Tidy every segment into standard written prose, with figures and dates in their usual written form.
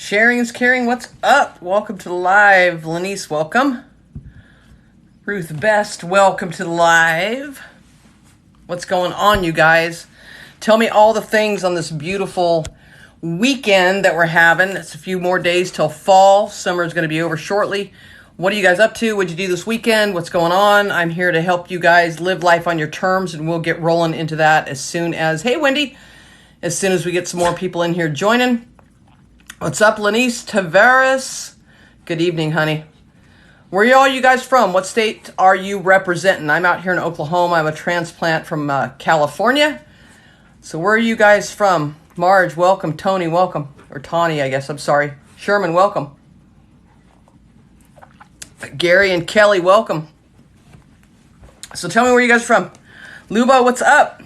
Sharing is caring. What's up? Welcome to the live. Lanice, welcome. Ruth Best, welcome to the live. What's going on, you guys? Tell me all the things on this beautiful weekend that we're having. It's a few more days till fall. Summer's going to be over shortly. What are you guys up to? What'd you do this weekend? What's going on? I'm here to help you guys live life on your terms, and we'll get rolling into that as soon as, hey, Wendy, as soon as we get some more people in here joining. What's up, Lanice Tavares? Good evening, honey. Where are all you guys from? What state are you representing? I'm out here in Oklahoma. I'm a transplant from California. So where are you guys from? Marge, welcome. Tony, welcome. Or Tawny, I guess. I'm sorry. Sherman, welcome. Gary and Kelly, welcome. So tell me where you guys are from. Luba, what's up?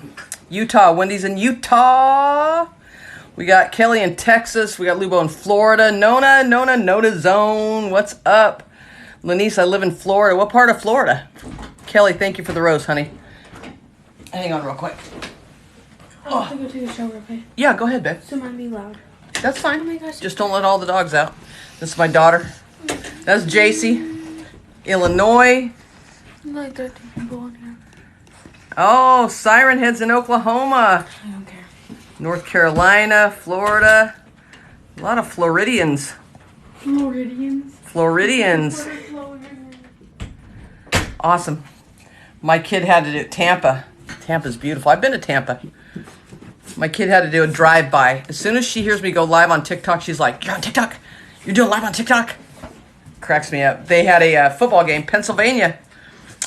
Utah. Wendy's in Utah. We got Kelly in Texas. We got Lubo in Florida. Nona Zone. What's up? Lanice, I live in Florida. What part of Florida? Kelly, thank you for the rose, honey. Hang on real quick. I have to go take a shower, okay? Yeah, go ahead, babe. So it might be loud. That's fine. Oh my gosh. Just don't let all the dogs out. This is my daughter. That's JC. Illinois. There's like 13 people on here. Oh, Siren Head's in Oklahoma. I don't care. North Carolina, Florida. A lot of Floridians. Floridians. Awesome. My kid had to do Tampa. Tampa's beautiful. I've been to Tampa. My kid had to do a drive-by. As soon as she hears me go live on TikTok, she's like, "You're on TikTok? You're doing live on TikTok?" Cracks me up. They had a football game, Pennsylvania,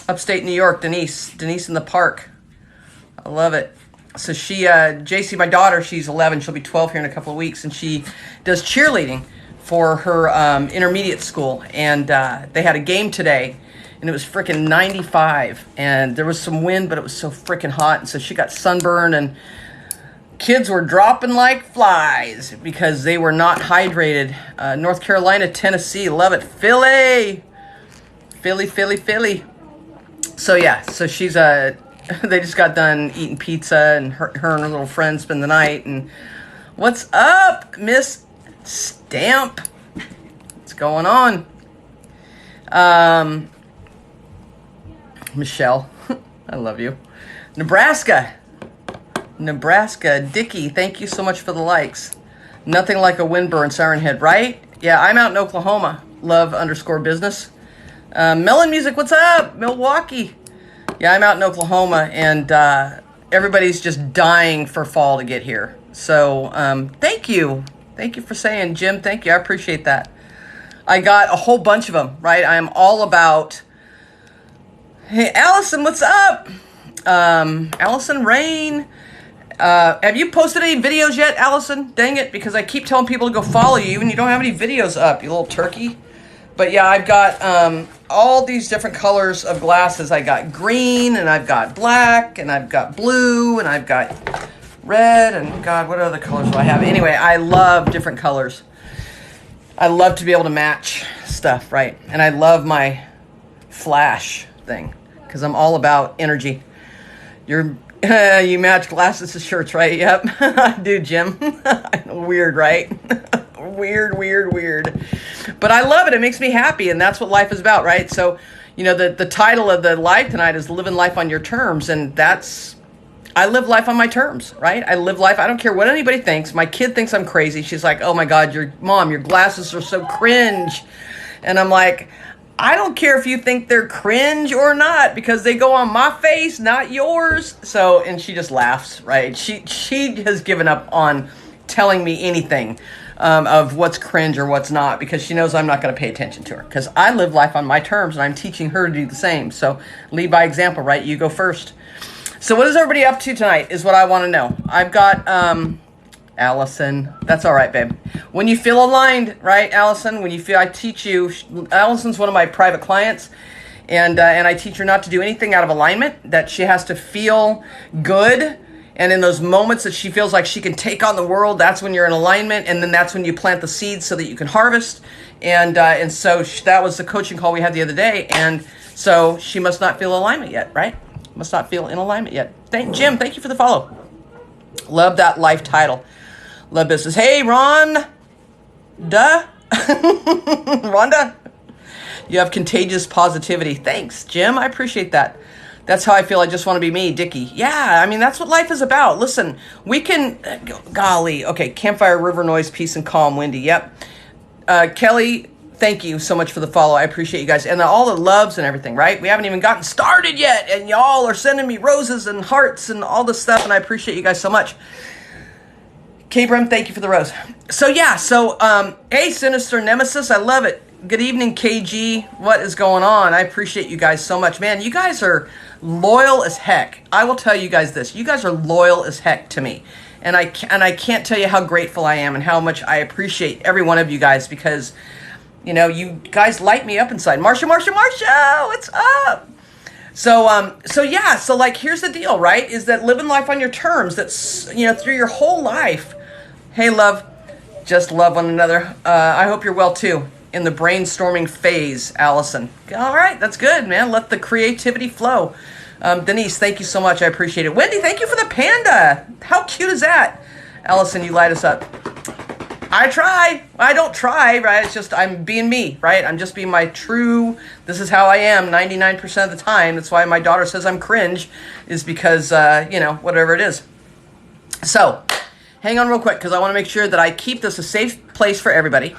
upstate New York. Denise in the park. I love it. So she, JC, my daughter, she's 11. She'll be 12 here in a couple of weeks, and she does cheerleading for her intermediate school. And they had a game today, and it was freaking 95. And there was some wind, but it was so freaking hot. And so she got sunburned, and kids were dropping like flies because they were not hydrated. North Carolina, Tennessee, love it. Philly. So yeah, so she's they just got done eating pizza, and her and her little friend spend the night. And what's up, Miss Stamp? What's going on? Michelle, I love you. Nebraska, Dickie, thank you so much for the likes. Nothing like a windburn, Siren Head, right? Yeah, I'm out in Oklahoma. Love_business. Melon Music, what's up? Milwaukee. Yeah, I'm out in Oklahoma, and everybody's just dying for fall to get here. So thank you. Thank you for saying, Jim, thank you. I appreciate that. I got a whole bunch of them, right? I am all about... Hey, Allison, what's up? Allison Rain. Have you posted any videos yet, Allison? Dang it, because I keep telling people to go follow you, and you don't have any videos up, you little turkey. But yeah, I've got all these different colors of glasses. I got green, and I've got black, and I've got blue, and I've got red, and God, what other colors do I have? Anyway, I love different colors. I love to be able to match stuff, right? And I love my flash thing, because I'm all about energy. You match glasses to shirts, right? Yep, I do, Jim. Weird, right? Weird. But I love it. It makes me happy, and that's what life is about, right? So, you know, the title of the live tonight is Living Life on Your Terms, and I live life on my terms, right? I live life. I don't care what anybody thinks. My kid thinks I'm crazy. She's like, "Oh my God, your glasses are so cringe." And I'm like, I don't care if you think they're cringe or not, because they go on my face, not yours. So, and she just laughs, right? She has given up on telling me anything of what's cringe or what's not, because she knows I'm not going to pay attention to her, because I live life on my terms, and I'm teaching her to do the same. So lead by example, right? You go first. So what is everybody up to tonight is what I want to know. I've got Allison. That's all right, babe. When you feel aligned, right, Allison? When you feel, I teach you. Allison's one of my private clients, and I teach her not to do anything out of alignment. That she has to feel good, and in those moments that she feels like she can take on the world, that's when you're in alignment, and then that's when you plant the seeds so that you can harvest. And so that was the coaching call we had the other day, and so she must not feel alignment yet, right? Must not feel in alignment yet. Jim, thank you for the follow. Love that life title. Love business. Hey, Ron. Duh. Rhonda, you have contagious positivity. Thanks, Jim. I appreciate that. That's how I feel. I just want to be me, Dickie. Yeah, I mean, that's what life is about. Listen, we can, golly, okay, campfire, river noise, peace and calm, Wendy. Yep. Kelly, thank you so much for the follow. I appreciate you guys. And all the loves and everything, right? We haven't even gotten started yet. And y'all are sending me roses and hearts and all this stuff. And I appreciate you guys so much. K-Brim, thank you for the rose. So, yeah. So, hey, Sinister Nemesis. I love it. Good evening, KG. What is going on? I appreciate you guys so much. Man, you guys are loyal as heck. I will tell you guys this. You guys are loyal as heck to me. And I can't tell you how grateful I am and how much I appreciate every one of you guys because, you know, you guys light me up inside. Marsha, what's up? So yeah, so like, here's the deal, right? Is that living life on your terms, that's, you know, through your whole life. Hey, love, just love one another. I hope you're well too. In the brainstorming phase, Allison. All right, that's good, man. Let the creativity flow. Denise, thank you so much. I appreciate it. Wendy, thank you for the panda. How cute is that? Allison, you light us up. I try. I don't try, right? It's just I'm being me, right? I'm just being my true, this is how I am 99% of the time. That's why my daughter says I'm cringe, is because, you know, whatever it is. So, hang on real quick, because I want to make sure that I keep this a safe place for everybody.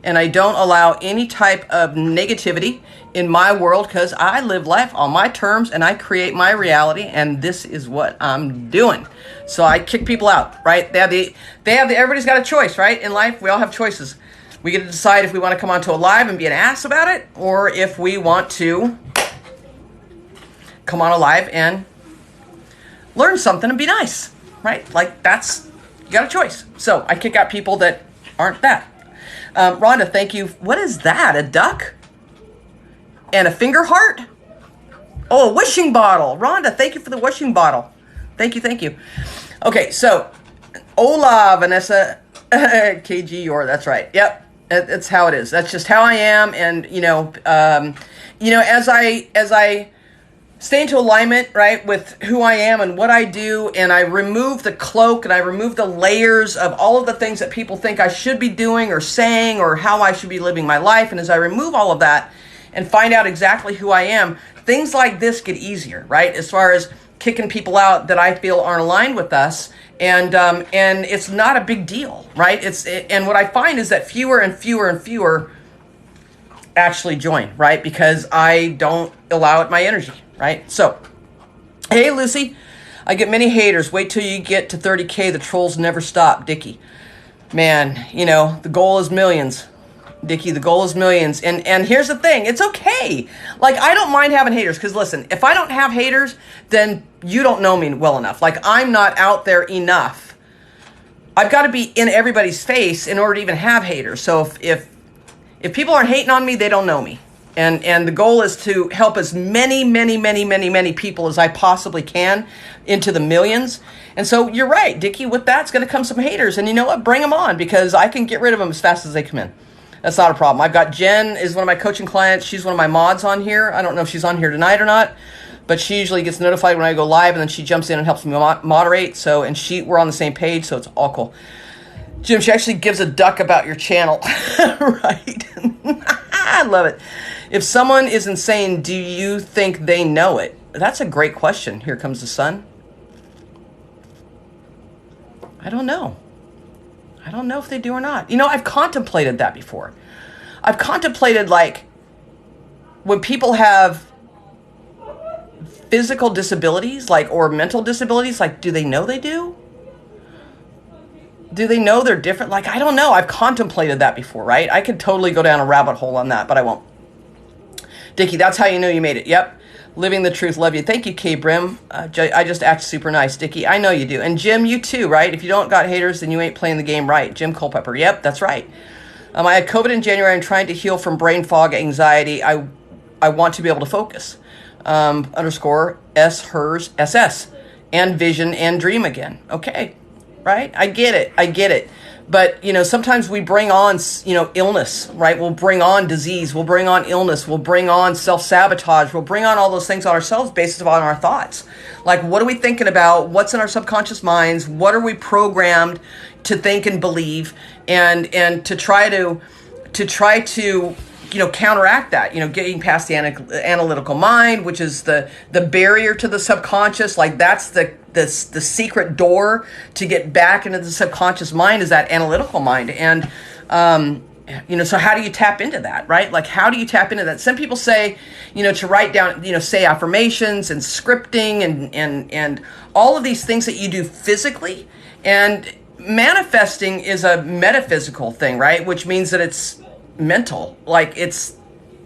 And I don't allow any type of negativity in my world because I live life on my terms and I create my reality, and this is what I'm doing. So I kick people out, right? Everybody's got a choice, right? In life, we all have choices. We get to decide if we want to come onto a live and be an ass about it, or if we want to come on a live and learn something and be nice, right? Like you got a choice. So I kick out people that aren't that. Rhonda, thank you. What is that? A duck? And a finger heart? Oh, a wishing bottle. Rhonda, thank you for the wishing bottle. Thank you. Okay, so hola, Vanessa, KG, that's right. Yep, that's how it is. That's just how I am. And as I stay into alignment, right, with who I am and what I do, and I remove the cloak and I remove the layers of all of the things that people think I should be doing or saying or how I should be living my life. And as I remove all of that and find out exactly who I am, things like this get easier, right? As far as kicking people out that I feel aren't aligned with us. And it's not a big deal, right? And what I find is that fewer and fewer actually join, right? Because I don't allow it my energy. Right? So, hey, Lucy, I get many haters. Wait till you get to 30K. The trolls never stop. Dickie, man, you know, the goal is millions. Dickie, the goal is millions. And here's the thing. It's okay. Like, I don't mind having haters because, listen, if I don't have haters, then you don't know me well enough. Like, I'm not out there enough. I've got to be in everybody's face in order to even have haters. So if people aren't hating on me, they don't know me. And the goal is to help as many people as I possibly can into the millions. And so you're right, Dickie, with that's going to come some haters. And you know what? Bring them on because I can get rid of them as fast as they come in. That's not a problem. I've got Jen is one of my coaching clients. She's one of my mods on here. I don't know if she's on here tonight or not, but she usually gets notified when I go live and then she jumps in and helps me moderate. So, and we're on the same page. So it's all cool. Jim, she actually gives a duck about your channel. Right. I love it. If someone is insane, do you think they know it? That's a great question. Here comes the sun. I don't know. I don't know if they do or not. You know, I've contemplated that before. I've contemplated, like, when people have physical disabilities, like, or mental disabilities, like, do they know they do? Do they know they're different? Like, I don't know. I've contemplated that before, right? I could totally go down a rabbit hole on that, but I won't. Dickie, that's how you know you made it. Yep. Living the truth. Love you. Thank you, K-Brim. I just act super nice, Dickie. I know you do. And Jim, you too, right? If you don't got haters, then you ain't playing the game right. Jim Culpepper. Yep, that's right. I had COVID in January. I'm trying to heal from brain fog, anxiety. I want to be able to focus. _ S, hers, SS. And vision and dream again. Okay. Right? I get it. But, sometimes we bring on, illness, right? We'll bring on disease. We'll bring on illness. We'll bring on self-sabotage. We'll bring on all those things on ourselves based on our thoughts. Like, what are we thinking about? What's in our subconscious minds? What are we programmed to think and believe? And to try to counteract that, getting past the analytical mind, which is the barrier to the subconscious. Like, that's the secret door to get back into the subconscious mind, is that analytical mind. And, so how do you tap into that, right? Like, how do you tap into that? Some people say, to write down, say affirmations and scripting and all of these things that you do physically. And manifesting is a metaphysical thing, right? Which means that it's mental, like it's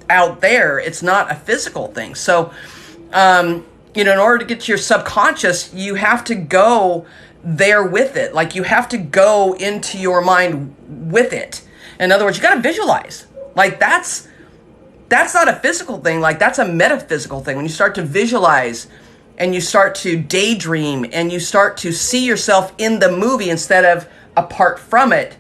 out there. It's not a physical thing. So, in order to get to your subconscious, you have to go there with it. Like, you have to go into your mind with it. In other words, you got to visualize. Like, that's not a physical thing. Like, that's a metaphysical thing. When you start to visualize and you start to daydream and you start to see yourself in the movie instead of apart from it,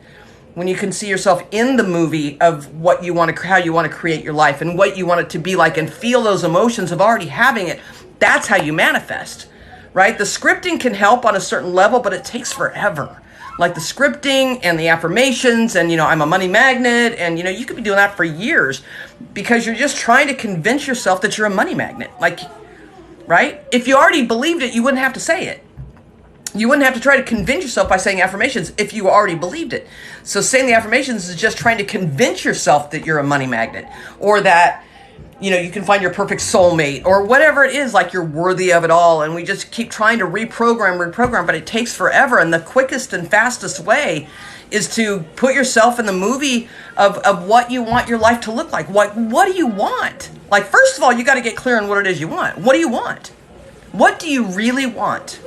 when you can see yourself in the movie of what you want to, how you want to create your life and what you want it to be like, and feel those emotions of already having it, that's how you manifest, right? The scripting can help on a certain level, but it takes forever. Like the scripting and the affirmations and, I'm a money magnet, and, you could be doing that for years because you're just trying to convince yourself that you're a money magnet. Like, right? If you already believed it, you wouldn't have to say it. You wouldn't have to try to convince yourself by saying affirmations if you already believed it. So saying the affirmations is just trying to convince yourself that you're a money magnet, or that, you can find your perfect soulmate, or whatever it is, like you're worthy of it all. And we just keep trying to reprogram, but it takes forever. And the quickest and fastest way is to put yourself in the movie of what you want your life to look like. What do you want? Like, first of all, you got to get clear on what it is you want. What do you want? What do you really want?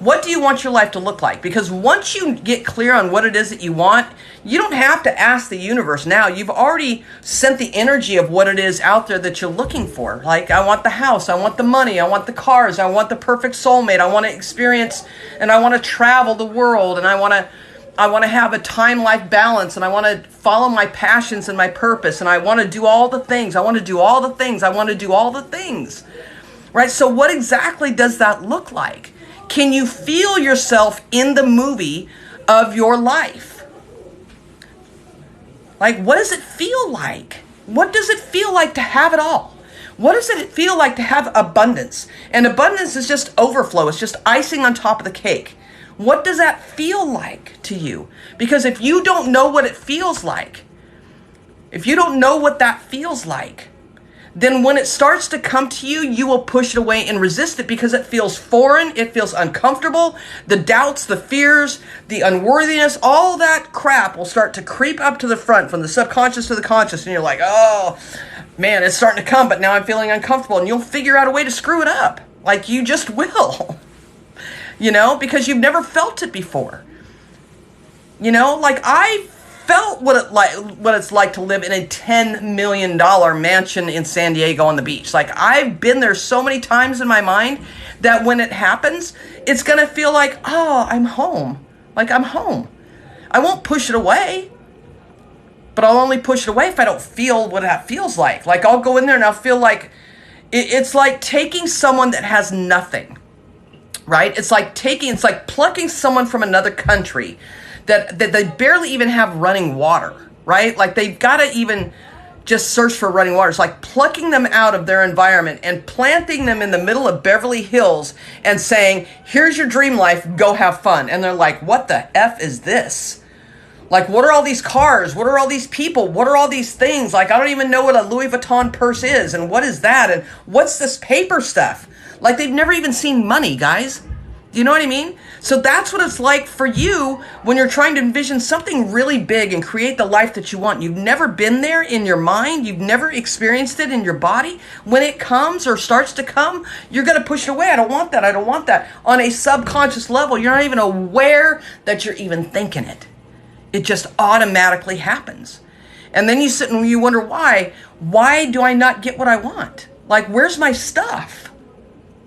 What do you want your life to look like? Because once you get clear on what it is that you want, you don't have to ask the universe now. You've already sent the energy of what it is out there that you're looking for. Like, I want the house, I want the money, I want the cars, I want the perfect soulmate, I want to experience and I want to travel the world, and I want to have a time-life balance, and I want to follow my passions and my purpose, and I want to do all the things. I want to do all the things. I want to do all the things. Right? So what exactly does that look like? Can you feel yourself in the movie of your life? Like, what does it feel like? What does it feel like to have it all? What does it feel like to have abundance? And abundance is just overflow. It's just icing on top of the cake. What does that feel like to you? Because if you don't know what it feels like, if you don't know what that feels like, then when it starts to come to you, you will push it away and resist it because it feels foreign, it feels uncomfortable. The doubts, the fears, the unworthiness, all that crap will start to creep up to the front from the subconscious to the conscious. And you're like, oh, man, it's starting to come, but now I'm feeling uncomfortable. And you'll figure out a way to screw it up. Like, you just will. Because you've never felt it before. Like, I felt what it's like to live in a $10 million mansion in San Diego on the beach. Like, I've been there so many times in my mind that when it happens, it's going to feel like, oh, I'm home. Like, I'm home. I won't push it away, but I'll only push it away if I don't feel what that feels like. Like, I'll go in there and I'll feel like it's like taking someone that has nothing, right? It's like plucking someone from another country that they barely even have running water, right? Like, they've got to even just search for running water. It's like plucking them out of their environment and planting them in the middle of Beverly Hills and saying, here's your dream life, go have fun. And they're like, what the F is this? Like, what are all these cars? What are all these people? What are all these things? Like, I don't even know what a Louis Vuitton purse is. And what is that? And what's this paper stuff? Like, they've never even seen money, guys. Do you know what I mean? So that's what it's like for you when you're trying to envision something really big and create the life that you want. You've never been there in your mind. You've never experienced it in your body. When it comes or starts to come, you're going to push it away. I don't want that. I don't want that. On a subconscious level, you're not even aware that you're even thinking it. It just automatically happens. And then you sit and you wonder why. Why do I not get what I want? Like, where's my stuff?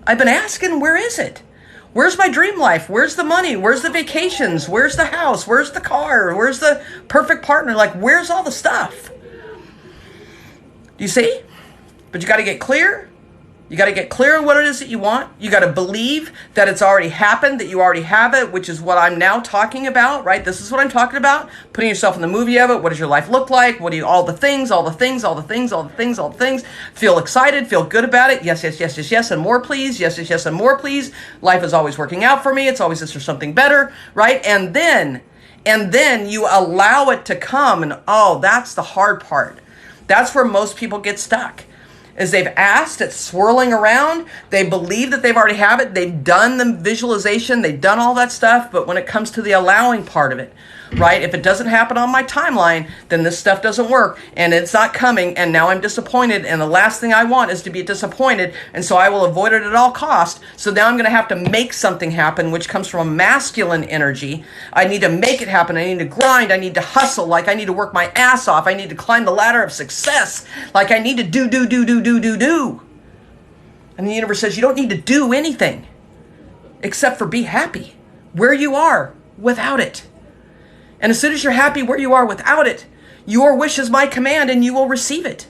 I've been asking, where is it? Where's my dream life? Where's the money? Where's the vacations? Where's the house? Where's the car? Where's the perfect partner? Like, where's all the stuff? Do you see? But you got to get clear. You got to get clear on what it is that you want. You got to believe that it's already happened, that you already have it, which is what I'm now talking about, right? This is what I'm talking about. Putting yourself in the movie of it. What does your life look like? What do you, all the things, all the things, all the things, all the things, all the things. Feel excited, feel good about it. Yes, yes, yes, yes, yes, and more please. Yes, yes, yes, and more please. Life is always working out for me. It's always this or something better, right? And then you allow it to come. And oh, that's the hard part. That's where most people get stuck. Is they've asked, it's swirling around, they believe that they've already have it, they've done the visualization, they've done all that stuff, but when it comes to the allowing part of it, right, if it doesn't happen on my timeline, then this stuff doesn't work, and it's not coming, and now I'm disappointed, and the last thing I want is to be disappointed, and so I will avoid it at all costs, so now I'm going to have to make something happen, which comes from a masculine energy. I need to make it happen, I need to grind, I need to hustle, like I need to work my ass off, I need to climb the ladder of success, like I need to do. And the universe says you don't need to do anything except for be happy where you are without it. And as soon as you're happy where you are without it, your wish is my command and you will receive it.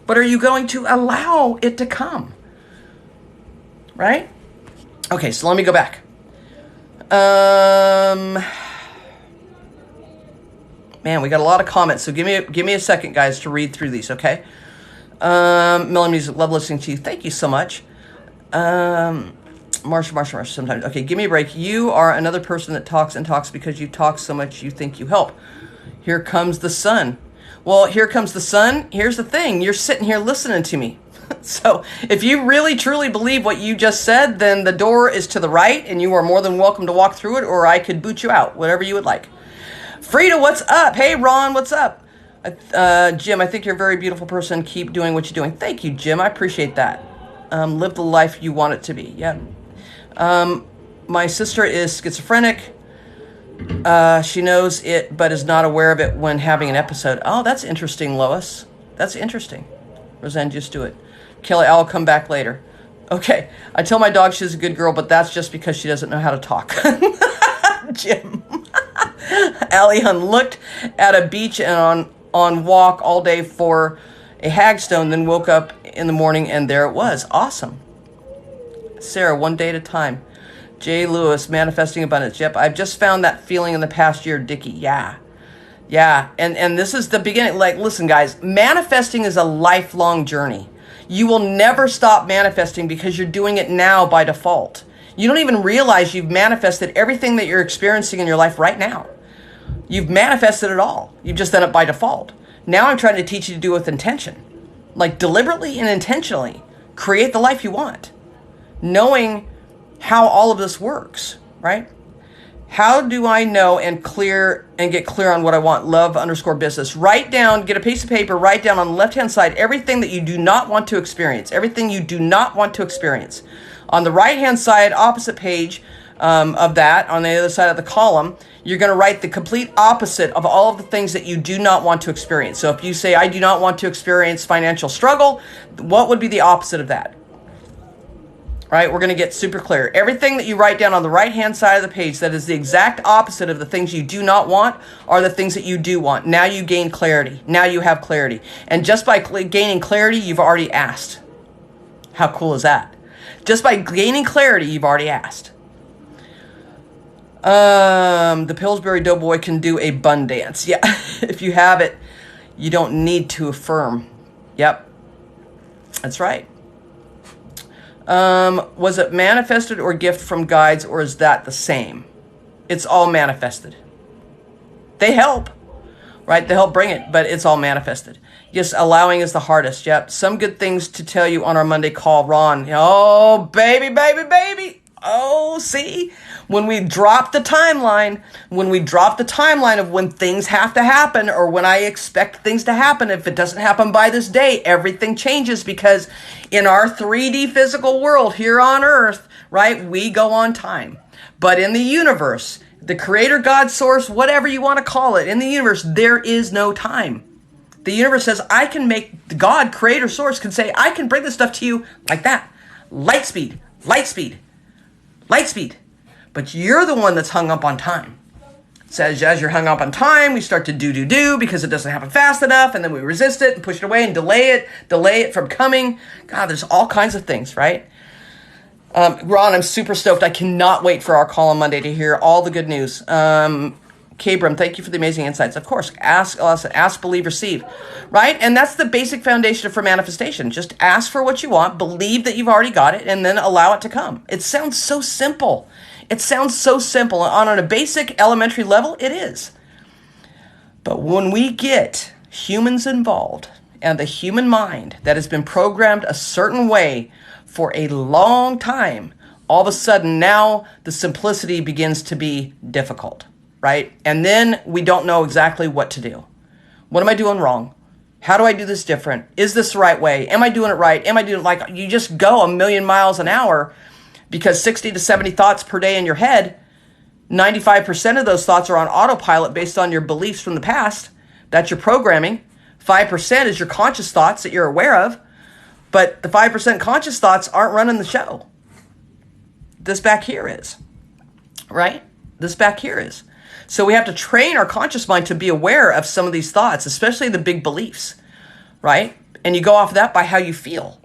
But are you going to allow it to come? Right? Okay, so let me go back. Man, we got a lot of comments, so give me a second, guys, to read through these, okay? Melon Music, love listening to you. Thank you so much. Marsha, sometimes. Okay, give me a break. You are another person that talks and talks because you talk so much you think you help. Here comes the sun. Well, here comes the sun. Here's the thing. You're sitting here listening to me. So if you really truly believe what you just said, then the door is to the right and you are more than welcome to walk through it, or I could boot you out, whatever you would like. Frida, what's up? Hey, Ron, what's up? Jim, I think you're a very beautiful person. Keep doing what you're doing. Thank you, Jim. I appreciate that. Live the life you want it to be. Yeah. My sister is schizophrenic. She knows it, but is not aware of it when having an episode. Oh, that's interesting, Lois. That's interesting. Roseanne, just do it. Kelly, I'll come back later. Okay. I tell my dog she's a good girl, but that's just because she doesn't know how to talk. Jim. Allie Hun looked at a beach and on walk all day for a hagstone, then woke up in the morning and there it was. Awesome. Sarah, one day at a time. Jay Lewis, manifesting abundance. Yep, I've just found that feeling in the past year, Dickie. Yeah. And this is the beginning. Like, listen, guys, manifesting is a lifelong journey. You will never stop manifesting because you're doing it now by default. You don't even realize you've manifested everything that you're experiencing in your life right now. You've manifested it all. You've just done it by default. Now I'm trying to teach you to do it with intention. Like, deliberately and intentionally create the life you want. Knowing how all of this works, right? How do I know and get clear on what I want? Love_business. Write down, get a piece of paper, write down on the left-hand side everything that you do not want to experience. Everything you do not want to experience. On the right-hand side, opposite page of that, on the other side of the column, you're going to write the complete opposite of all of the things that you do not want to experience. So if you say, I do not want to experience financial struggle, what would be the opposite of that? Right? We're going to get super clear. Everything that you write down on the right-hand side of the page that is the exact opposite of the things you do not want are the things that you do want. Now you gain clarity. Now you have clarity. And just by gaining clarity, you've already asked. How cool is that? Just by gaining clarity, you've already asked. The Pillsbury Doughboy can do a bun dance. Yeah, if you have it, you don't need to affirm. Yep, that's right. Was it manifested or gift from guides, or is that the same? It's all manifested. They help, right? They help bring it, but it's all manifested. Yes, allowing is the hardest. Yep. Some good things to tell you on our Monday call, Ron. Oh, baby. Oh, see? When we drop the timeline of when things have to happen or when I expect things to happen, if it doesn't happen by this day, everything changes, because in our 3D physical world here on Earth, right, we go on time. But in the universe, the creator, God, source, whatever you want to call it, in the universe, there is no time. The universe says, I can make, the God, creator, source can say, I can bring this stuff to you like that. Light speed. light speed. But you're the one that's hung up on time. It says as you're hung up on time, we start to do because it doesn't happen fast enough, and then we resist it and push it away and delay it from coming. God, there's all kinds of things, right? Ron, I'm super stoked. I cannot wait for our call on Monday to hear all the good news. Kabram, thank you for the amazing insights. Of course, ask, believe, receive, right? And that's the basic foundation for manifestation. Just ask for what you want, believe that you've already got it, and then allow it to come. It sounds so simple. It sounds so simple. On a basic elementary level, it is. But when we get humans involved and the human mind that has been programmed a certain way for a long time, all of a sudden now the simplicity begins to be difficult. Right? And then we don't know exactly what to do. What am I doing wrong? How do I do this different? Is this the right way? Am I doing it right? Am I doing it like you just go a million miles an hour because 60 to 70 thoughts per day in your head, 95% of those thoughts are on autopilot based on your beliefs from the past. That's your programming. 5% is your conscious thoughts that you're aware of, but the 5% conscious thoughts aren't running the show. This back here is, right? This back here is. So we have to train our conscious mind to be aware of some of these thoughts, especially the big beliefs, right? And you go off of that by how you feel,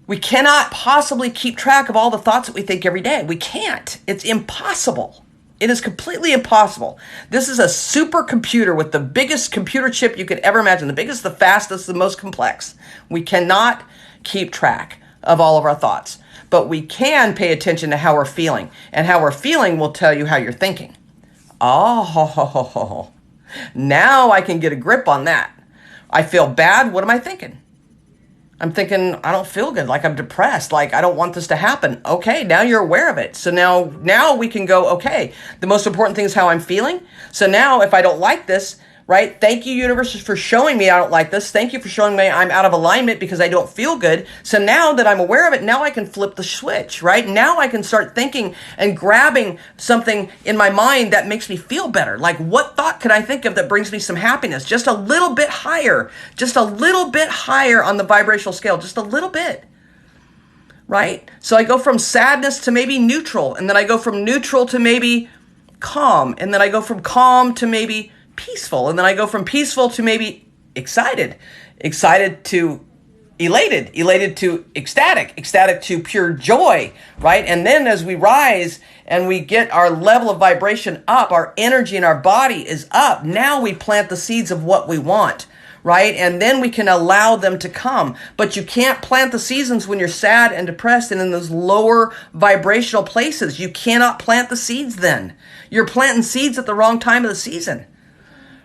We cannot possibly keep track of all the thoughts that we think every day. We can't. It's impossible. It is completely impossible. This is a supercomputer with the biggest computer chip you could ever imagine, the biggest, the fastest, the most complex. We cannot keep track of all of our thoughts. But we can pay attention to how we're feeling. And how we're feeling will tell you how you're thinking. Oh, now I can get a grip on that. I feel bad. What am I thinking? I'm thinking, I don't feel good. Like I'm depressed. Like I don't want this to happen. Okay, now you're aware of it. So now we can go, okay, the most important thing is how I'm feeling. So now if I don't like this, right? Thank you, universe, for showing me I don't like this. Thank you for showing me I'm out of alignment because I don't feel good. So now that I'm aware of it, now I can flip the switch, right? Now I can start thinking and grabbing something in my mind that makes me feel better. Like what thought could I think of that brings me some happiness? Just a little bit higher on the vibrational scale, just a little bit, right? So I go from sadness to maybe neutral, and then I go from neutral to maybe calm, and then I go from calm to maybe peaceful, and then I go from peaceful to maybe excited to elated to ecstatic to pure joy, right? And then as we rise and we get our level of vibration up, our energy in our body is up. Now we plant the seeds of what we want, right? And then we can allow them to come. But you can't plant the seasons when you're sad and depressed and in those lower vibrational places. You cannot plant the seeds then. You're planting seeds at the wrong time of the season.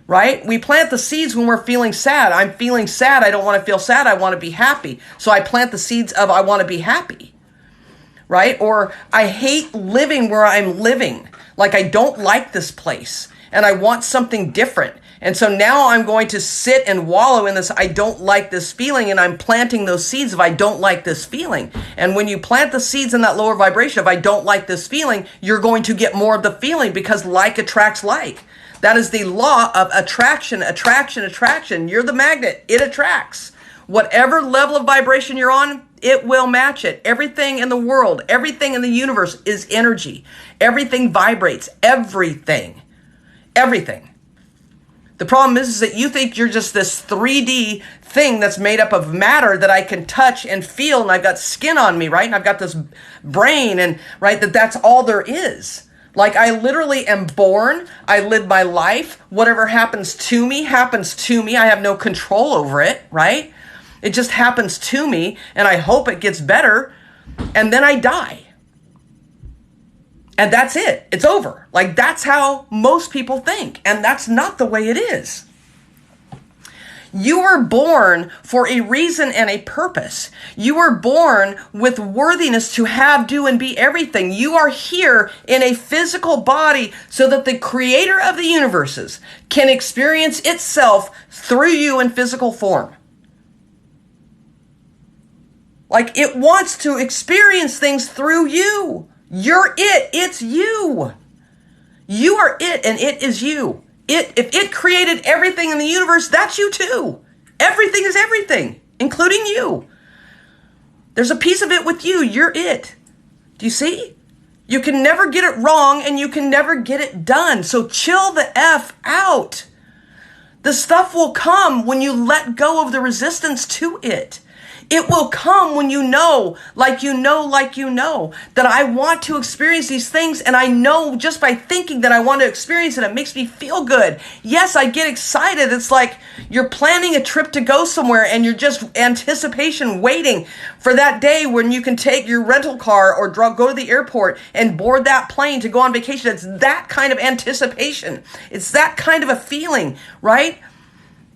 Right? We plant the seeds when we're feeling sad. I'm feeling sad. I don't want to feel sad. I want to be happy. So I plant the seeds of I want to be happy. Right? Or I hate living where I'm living. Like I don't like this place and I want something different. And so now I'm going to sit and wallow in this I don't like this feeling, and I'm planting those seeds of I don't like this feeling. And when you plant the seeds in that lower vibration of I don't like this feeling, you're going to get more of the feeling because like attracts like. That is the law of attraction. You're the magnet. It attracts. Whatever level of vibration you're on, it will match it. Everything in the world, everything in the universe is energy. Everything vibrates. Everything. The problem is that you think you're just this 3D thing that's made up of matter that I can touch and feel, and I've got skin on me, right? And I've got this brain, and right, that's all there is. Like I literally am born, I live my life, whatever happens to me, I have no control over it, right? It just happens to me, and I hope it gets better, and then I die. And that's it, it's over. Like that's how most people think, and that's not the way it is. You were born for a reason and a purpose. You were born with worthiness to have, do, and be everything. You are here in a physical body so that the creator of the universes can experience itself through you in physical form. Like it wants to experience things through you. You're it. It's you. You are it, and it is you. If it created everything in the universe, that's you too. Everything is everything, including you. There's a piece of it with you. You're it. Do you see? You can never get it wrong and you can never get it done. So chill the F out. The stuff will come when you let go of the resistance to it. It will come when you know, that I want to experience these things. And I know just by thinking that I want to experience it, it makes me feel good. Yes, I get excited. It's like you're planning a trip to go somewhere and you're just anticipation waiting for that day when you can take your rental car or go to the airport and board that plane to go on vacation. It's that kind of anticipation. It's that kind of a feeling, right?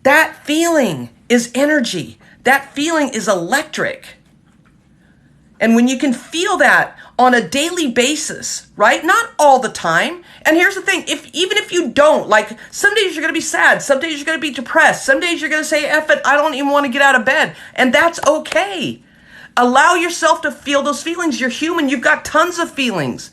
That feeling is energy. That feeling is electric. And when you can feel that on a daily basis, right? Not all the time. And here's the thing, even if you don't, like some days you're going to be sad, some days you're going to be depressed, some days you're going to say, F it, I don't even want to get out of bed. And that's okay. Allow yourself to feel those feelings. You're human. You've got tons of feelings.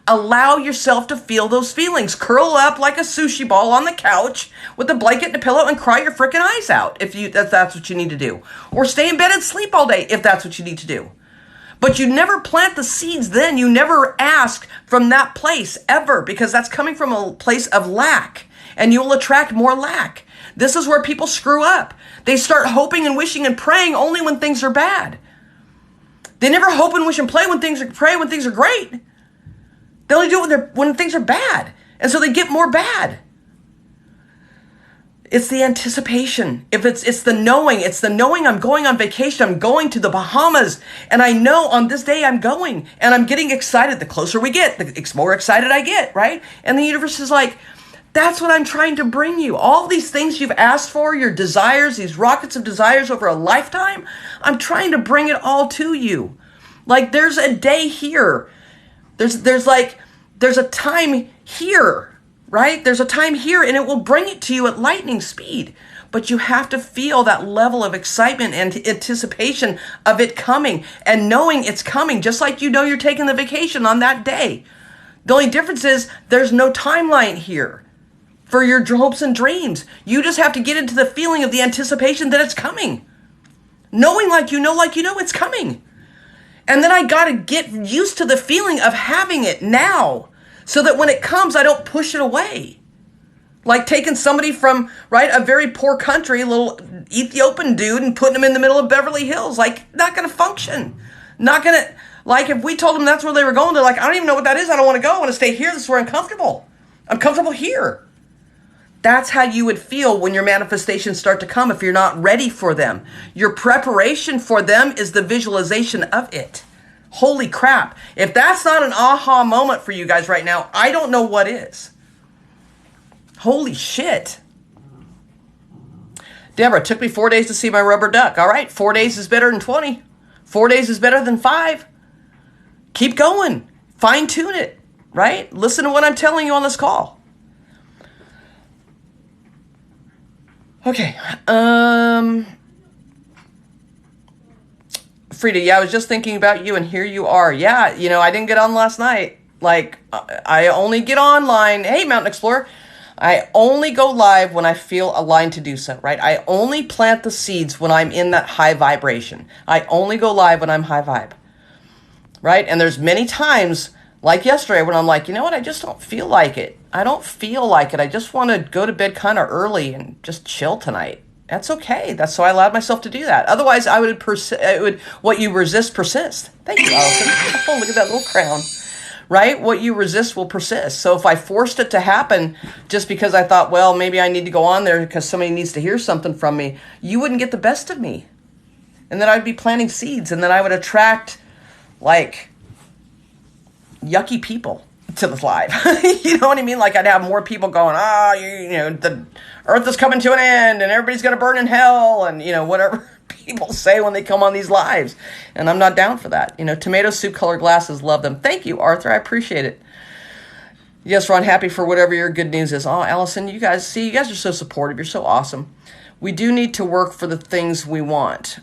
Allow yourself to feel those feelings. Curl up like a sushi ball on the couch with a blanket and a pillow and cry your freaking eyes out if that's what you need to do. Or stay in bed and sleep all day if that's what you need to do. But you never plant the seeds then. You never ask from that place ever, because that's coming from a place of lack, and you will attract more lack. This is where people screw up. They start hoping and wishing and praying only when things are bad. They never hope and wish and pray when things are great. They only do it when things are bad. And so they get more bad. It's the anticipation. It's the knowing I'm going on vacation. I'm going to the Bahamas. And I know on this day I'm going. And I'm getting excited. The closer we get, the more excited I get, right? And the universe is like, that's what I'm trying to bring you. All these things you've asked for, your desires, these rockets of desires over a lifetime, I'm trying to bring it all to you. Like there's a day here. There's a time here, right? There's a time here and it will bring it to you at lightning speed. But you have to feel that level of excitement and anticipation of it coming and knowing it's coming, just like you know you're taking the vacation on that day. The only difference is there's no timeline here for your hopes and dreams. You just have to get into the feeling of the anticipation that it's coming. Knowing like you know it's coming. And then I got to get used to the feeling of having it now so that when it comes, I don't push it away. Like taking somebody from, right, a very poor country, a little Ethiopian dude, and putting him in the middle of Beverly Hills. Like, not going to function. Not going to, like, if we told them that's where they were going, they're like, I don't even know what that is. I don't want to go. I want to stay here. This is where I'm comfortable. I'm comfortable here. That's how you would feel when your manifestations start to come if you're not ready for them. Your preparation for them is the visualization of it. Holy crap. If that's not an aha moment for you guys right now, I don't know what is. Holy shit. Deborah, it took me 4 days to see my rubber duck. All right, 4 days is better than 20. 4 days is better than 5. Keep going. Fine tune it, right? Listen to what I'm telling you on this call. Okay. Frida, yeah, I was just thinking about you and here you are. Yeah, you know, I didn't get on last night. Like, I only get online. Hey, Mountain Explorer. I only go live when I feel aligned to do so, right? I only plant the seeds when I'm in that high vibration. I only go live when I'm high vibe, right? And there's many times, like yesterday, when I'm like, you know what? I just don't feel like it. I don't feel like it. I just want to go to bed kind of early and just chill tonight. That's okay. That's so I allowed myself to do that. Otherwise, I would what you resist persist. Thank you, Allison. Oh, look at that little crown. Right? What you resist will persist. So if I forced it to happen just because I thought, well, maybe I need to go on there because somebody needs to hear something from me, you wouldn't get the best of me. And then I'd be planting seeds, and then I would attract like yucky people to the live. You know what I mean? Like I'd have more people going, you know, the earth is coming to an end and everybody's going to burn in hell and, you know, whatever people say when they come on these lives. And I'm not down for that. You know, tomato soup colored glasses, love them. Thank you, Arthur. I appreciate it. Yes, Ron, happy for whatever your good news is. Oh, Allison, you guys are so supportive. You're so awesome. We do need to work for the things we want.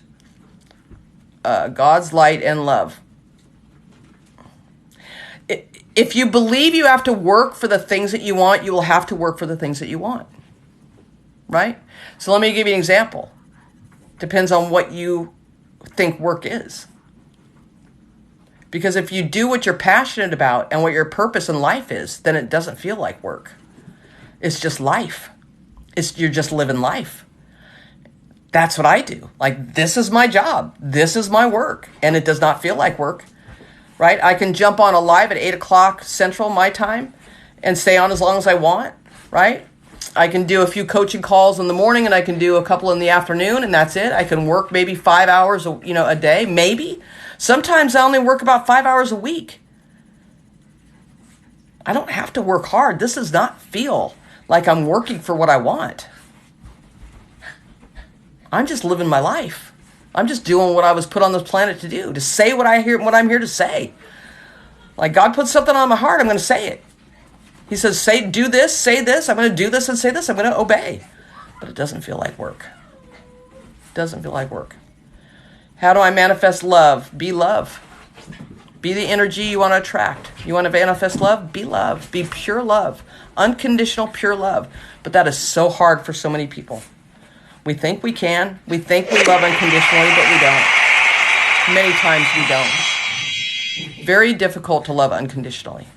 God's light and love. If you believe you have to work for the things that you want, you will have to work for the things that you want. Right? So let me give you an example. Depends on what you think work is. Because if you do what you're passionate about and what your purpose in life is, then it doesn't feel like work. It's just life. You're just living life. That's what I do. Like, this is my job. This is my work. And it does not feel like work, right? I can jump on a live at 8 o'clock Central, my time, and stay on as long as I want, right? I can do a few coaching calls in the morning, and I can do a couple in the afternoon, and that's it. I can work maybe 5 hours, a day, maybe. Sometimes I only work about 5 hours a week. I don't have to work hard. This does not feel like I'm working for what I want. I'm just living my life. I'm just doing what I was put on this planet to do, to say what I'm here to say. Like, God put something on my heart, I'm going to say it. He says, do this, say this. I'm going to do this and say this. I'm going to obey. But it doesn't feel like work. It doesn't feel like work. How do I manifest love? Be love. Be the energy you want to attract. You want to manifest love? Be love. Be pure love. Unconditional, pure love. But that is so hard for so many people. We think we can. We think we love unconditionally, but we don't. Many times we don't. Very difficult to love unconditionally.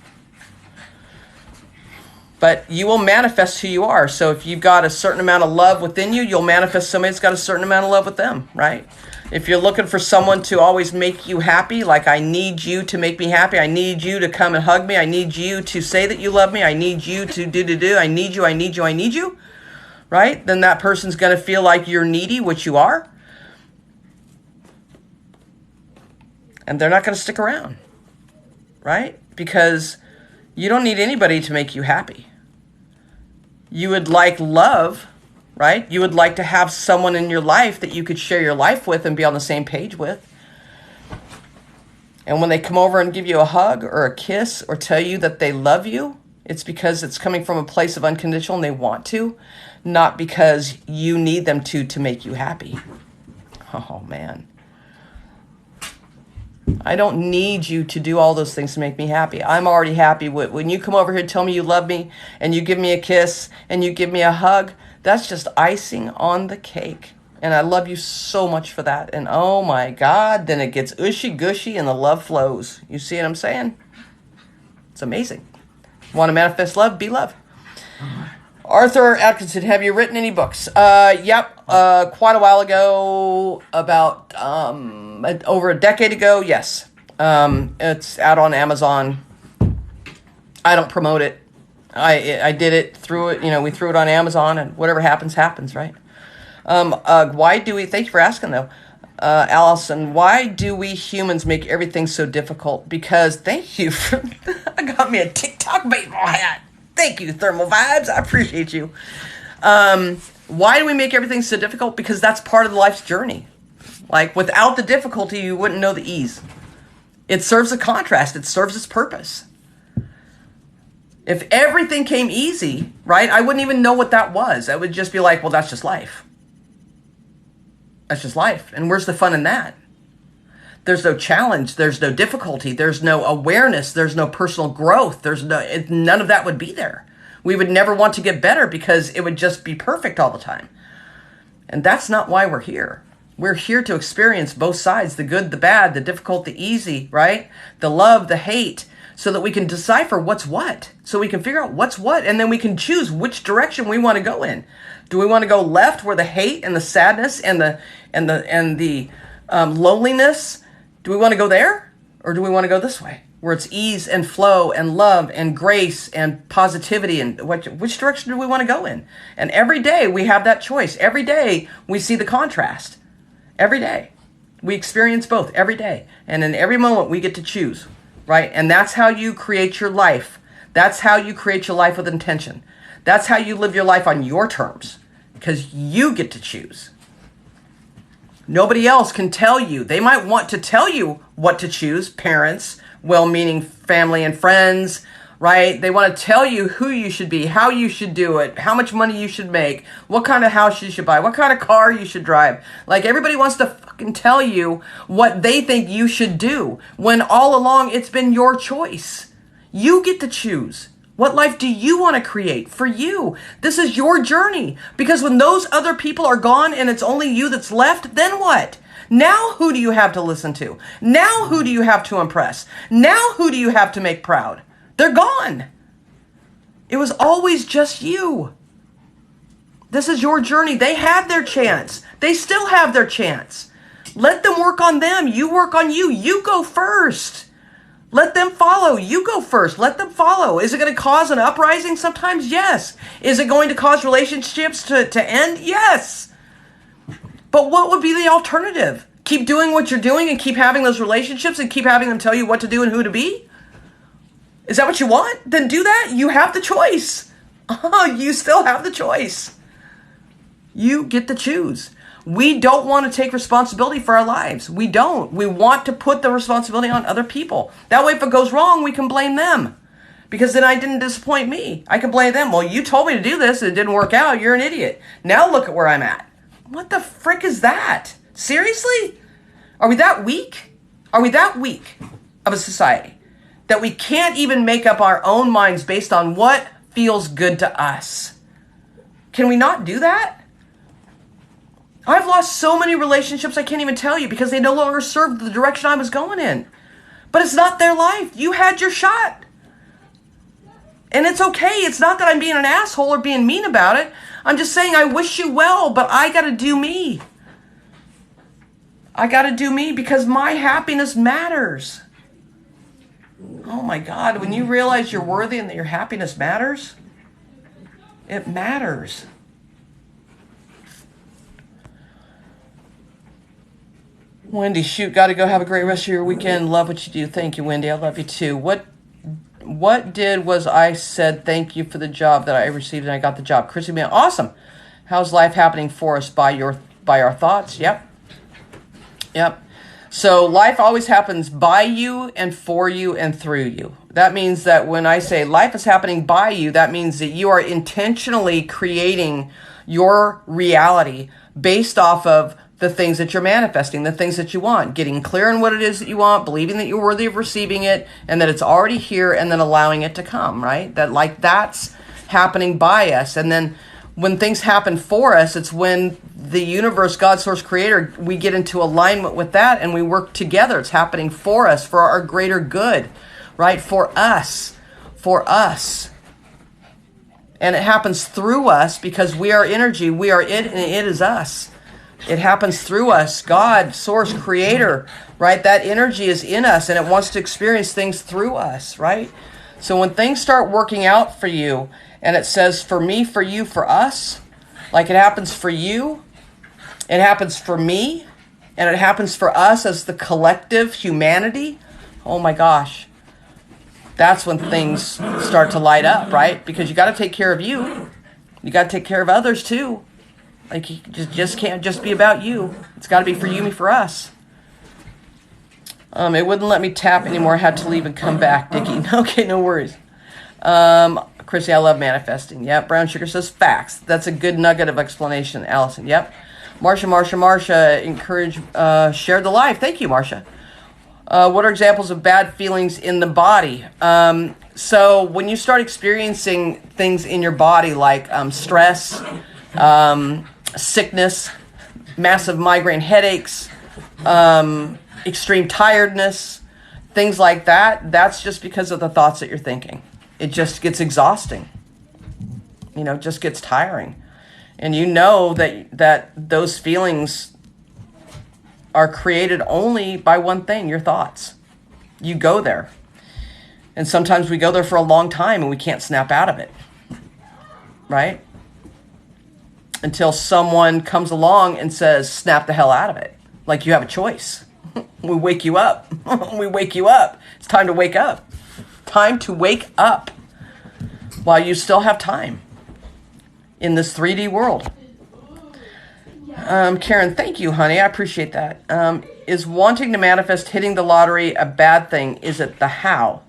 But you will manifest who you are. So if you've got a certain amount of love within you, you'll manifest somebody that's got a certain amount of love with them, right? If you're looking for someone to always make you happy, like, I need you to make me happy. I need you to come and hug me. I need you to say that you love me. I need you to do. I need you. Right? Then that person's going to feel like you're needy, which you are. And they're not going to stick around. Right? Because you don't need anybody to make you happy. You would like love, right? You would like to have someone in your life that you could share your life with and be on the same page with. And when they come over and give you a hug or a kiss or tell you that they love you, it's because it's coming from a place of unconditional and they want to, not because you need them to make you happy. Oh, man. I don't need you to do all those things to make me happy. I'm already happy. When you come over here and tell me you love me and you give me a kiss and you give me a hug, that's just icing on the cake. And I love you so much for that. And oh my God, then it gets ushy-gushy and the love flows. You see what I'm saying? It's amazing. Want to manifest love? Be love. Arthur Atkinson, have you written any books? Yep. Quite a while ago, about over a decade ago, yes. It's out on Amazon. I don't promote it. I did it, threw it, we threw it on Amazon, and whatever happens, happens, right? Thank you for asking, though. Allison, why do we humans make everything so difficult? Because, thank you for, I got me a TikTok baseball hat. Thank you, Thermal Vibes. I appreciate you. Why do we make everything so difficult? Because that's part of life's journey. Like, without the difficulty, you wouldn't know the ease. It serves a contrast. It serves its purpose. If everything came easy, right, I wouldn't even know what that was. I would just be like, well, that's just life. That's just life. And where's the fun in that? There's no challenge. There's no difficulty. There's no awareness. There's no personal growth. None of that would be there. We would never want to get better because it would just be perfect all the time. And that's not why we're here. We're here to experience both sides, the good, the bad, the difficult, the easy, right? The love, the hate, so that we can decipher what's what. So we can figure out what's what, and then we can choose which direction we want to go in. Do we want to go left, where the hate and the sadness and the loneliness? Do we want to go there? Or do we want to go this way, where it's ease and flow and love and grace and positivity? And which direction do we want to go in? And every day we have that choice. Every day we see the contrast. Every day. We experience both every day. And in every moment we get to choose, right? And that's how you create your life. That's how you create your life with intention. That's how you live your life on your terms, because you get to choose. Nobody else can tell you. They might want to tell you what to choose, parents, well-meaning family and friends, right? They want to tell you who you should be, how you should do it, how much money you should make, what kind of house you should buy, what kind of car you should drive. Like, everybody wants to fucking tell you what they think you should do, when all along it's been your choice. You get to choose. What life do you want to create for you? This is your journey. Because when those other people are gone and it's only you that's left, then what? Now who do you have to listen to? Now who do you have to impress? Now who do you have to make proud? They're gone. It was always just you. This is your journey. They had their chance. They still have their chance. Let them work on them. You work on you. You go first. Let them follow. You go first. Let them follow. Is it going to cause an uprising sometimes? Yes. Is it going to cause relationships to end? Yes. But what would be the alternative? Keep doing what you're doing and keep having those relationships and keep having them tell you what to do and who to be? Is that what you want? Then do that. You have the choice. Oh, you still have the choice. You get to choose. We don't want to take responsibility for our lives. We don't. We want to put the responsibility on other people. That way, if it goes wrong, we can blame them. Because then I didn't disappoint me. I can blame them. Well, you told me to do this and it didn't work out. You're an idiot. Now look at where I'm at. What the frick is that? Seriously? Are we that weak? Are we that weak of a society that we can't even make up our own minds based on what feels good to us? Can we not do that? I've lost so many relationships I can't even tell you because they no longer served the direction I was going in. But it's not their life. You had your shot. And it's okay. It's not that I'm being an asshole or being mean about it. I'm just saying I wish you well, but I got to do me. I got to do me because my happiness matters. Oh my God, when you realize you're worthy and that your happiness matters, it matters. Wendy, shoot, got to go. Have a great rest of your weekend. Love what you do. Thank you, Wendy. I love you too. What was I said thank you for the job that I received and I got the job. Chrissy, man, awesome. How's life happening for us by our thoughts? Yep. So life always happens by you and for you and through you. That means that when I say life is happening by you, that means that you are intentionally creating your reality based off of the things that you're manifesting, the things that you want, getting clear on what it is that you want, believing that you're worthy of receiving it and that it's already here and then allowing it to come, right? That's happening by us. And then when things happen for us, it's when the universe, God, source, creator, we get into alignment with that and we work together. It's happening for us, for our greater good, right? For us. And it happens through us because we are energy, we are it, and it is us. It happens through us. God, source, creator, right? That energy is in us and it wants to experience things through us, right? So when things start working out for you and it says for me, for you, for us, like it happens for you, it happens for me, and it happens for us as the collective humanity, oh my gosh, that's when things start to light up, right? Because you got to take care of you. You got to take care of others too. Like, you just can't just be about you. It's got to be for you, me, for us. It wouldn't let me tap anymore. Had to leave and come back, Dickie. Okay, no worries. Chrissy, I love manifesting. Yep. Brown Sugar says facts. That's a good nugget of explanation, Allison. Yep. Marsha, encourage, share the life. Thank you, Marsha. What are examples of bad feelings in the body? So when you start experiencing things in your body like stress, sickness, massive migraine headaches, extreme tiredness, things like that, that's just because of the thoughts that you're thinking. It just gets exhausting. It just gets tiring. And you know that those feelings are created only by one thing, your thoughts. You go there. And sometimes we go there for a long time and we can't snap out of it. Right? Until someone comes along and says, snap the hell out of it. Like you have a choice. We wake you up. We wake you up. It's time to wake up. Time to wake up while you still have time in this 3D world. Karen, thank you, honey. I appreciate that. Is wanting to manifest hitting the lottery a bad thing? Is it the how?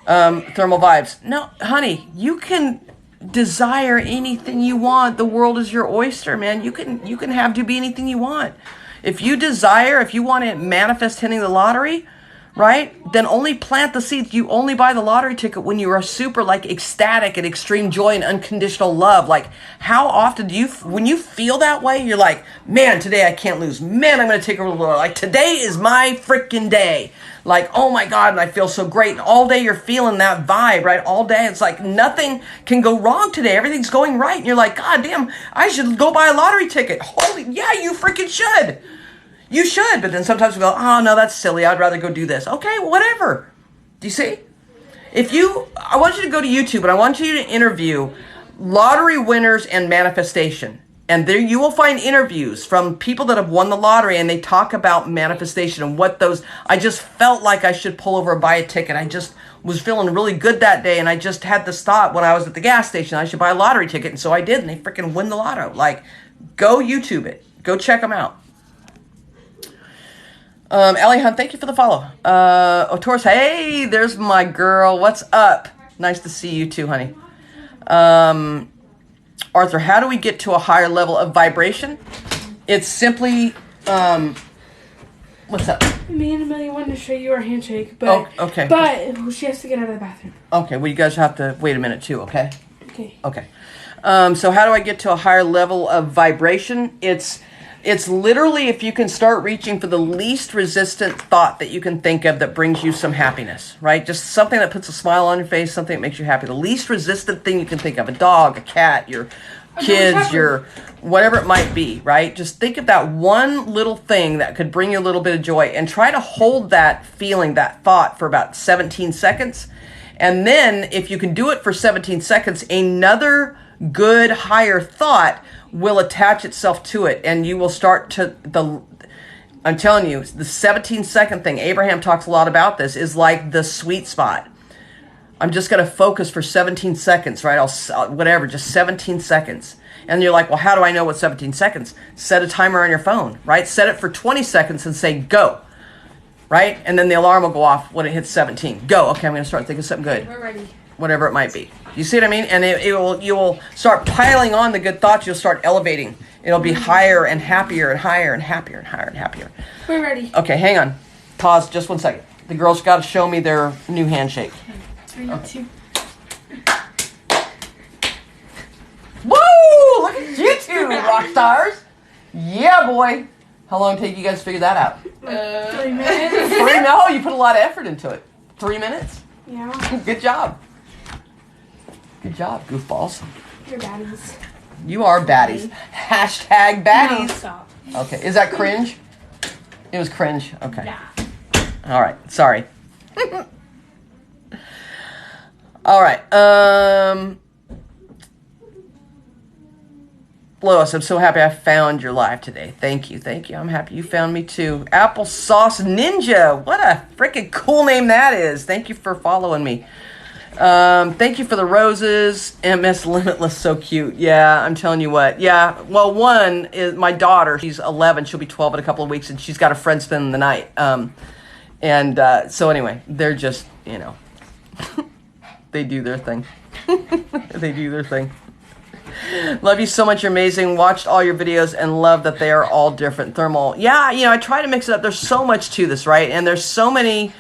Thermal vibes. No, honey, you can desire anything you want. The world is your oyster, man. You can be anything you want. If you want to manifest hitting the lottery, right? Then only plant the seeds. You only buy the lottery ticket when you are super like ecstatic and extreme joy and unconditional love. Like how often do you, when you feel that way, you're like, man, today I can't lose. Man, I'm going to take over the world. Like today is my freaking day. Like, oh my God, and I feel so great. And all day you're feeling that vibe, right? All day it's like nothing can go wrong today. Everything's going right. And you're like, God damn, I should go buy a lottery ticket. Holy, yeah, you freaking should. You should. But then sometimes we go, oh no, that's silly. I'd rather go do this. Okay, whatever. Do you see? I want you to go to YouTube and I want you to interview lottery winners and manifestation. And there you will find interviews from people that have won the lottery and they talk about manifestation and what those, I just felt like I should pull over and buy a ticket. I just was feeling really good that day and I just had this thought when I was at the gas station, I should buy a lottery ticket. And so I did and they freaking win the lotto. Like, go YouTube it. Go check them out. Ellie Hunt, thank you for the follow. Taurus, hey, there's my girl. What's up? Nice to see you too, honey. Arthur, how do we get to a higher level of vibration? It's simply, what's up? Me and Amelia wanted to show you our handshake, but okay. But she has to get out of the bathroom. Okay, well you guys have to wait a minute too, okay? Okay. Okay. So how do I get to a higher level of vibration? It's literally if you can start reaching for the least resistant thought that you can think of that brings you some happiness, right? Just something that puts a smile on your face, something that makes you happy. The least resistant thing you can think of, a dog, a cat, your kids, your whatever it might be, right? Just think of that one little thing that could bring you a little bit of joy and try to hold that feeling, that thought for about 17 seconds. And then if you can do it for 17 seconds, another good higher thought will attach itself to it and you will start to I'm telling you, the 17-second thing, Abraham talks a lot about this, is like the sweet spot. I'm just going to focus for 17 seconds, right? Whatever, just 17 seconds. And you're like, well, how do I know what 17 seconds? Set a timer on your phone, right? Set it for 20 seconds and say, go, right? And then the alarm will go off when it hits 17. Go. Okay, I'm going to start thinking something good. We're ready. Whatever it might be. You see what I mean? And you will start piling on the good thoughts. You'll start elevating. It'll be higher and happier and higher and happier and higher and happier. We're ready. Okay, hang on. Pause just 1 second. The girls got to show me their new handshake. 3, 2. Woo! Look at you two, rock stars. Yeah, boy. How long did it take you guys to figure that out? 3 minutes. No, you put a lot of effort into it. 3 minutes? Yeah. Good job. Good job, goofballs. You're baddies. You are baddies. Hashtag baddies. No, stop. Okay, is that cringe? It was cringe. Okay. Yeah. All right. Sorry. All right. Lois, I'm so happy I found your live today. Thank you. Thank you. I'm happy you found me too. Applesauce Ninja. What a freaking cool name that is. Thank you for following me. Thank you for the roses. MS Limitless, so cute. Yeah, I'm telling you what. Yeah, well, one is my daughter. She's 11. She'll be 12 in a couple of weeks, and she's got a friend spending the night. So anyway, they're just, they do their thing. They do their thing. Love you so much. You're amazing. Watched all your videos and love that they are all different. Thermal. Yeah, I try to mix it up. There's so much to this, right? And there's so many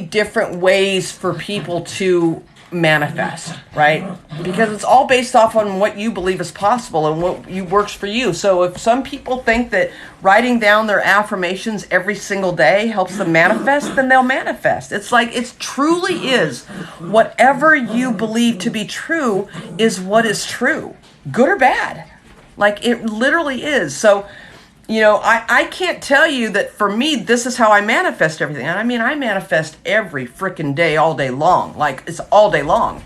different ways for people to manifest, right? Because it's all based off on what you believe is possible and what works for you. So if some people think that writing down their affirmations every single day helps them manifest, then they'll manifest. It's like, it truly is. Whatever you believe to be true is what is true, good or bad. Like, it literally is. So, I can't tell you that for me, this is how I manifest everything. And I mean, I manifest every freaking day, all day long. Like, it's all day long.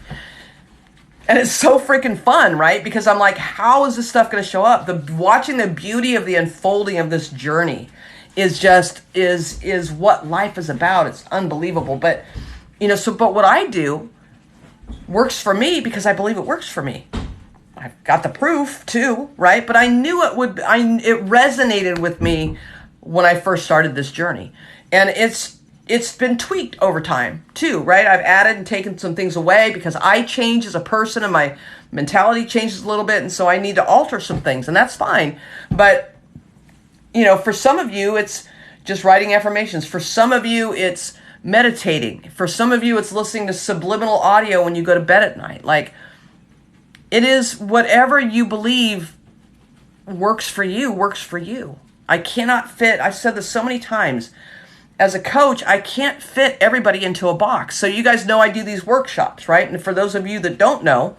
And it's so freaking fun, right? Because I'm like, how is this stuff going to show up? Watching the beauty of the unfolding of this journey is just, is what life is about. It's unbelievable. But, but what I do works for me because I believe it works for me. I've got the proof too, right? But I knew it resonated with me when I first started this journey. And it's been tweaked over time too, right? I've added and taken some things away because I change as a person and my mentality changes a little bit. And so I need to alter some things, and that's fine. But, for some of you, it's just writing affirmations. For some of you, it's meditating. For some of you, it's listening to subliminal audio when you go to bed at night. Like, it is whatever you believe works for you, works for you. I cannot fit, I've said this so many times, as a coach, I can't fit everybody into a box. So you guys know I do these workshops, right? And for those of you that don't know,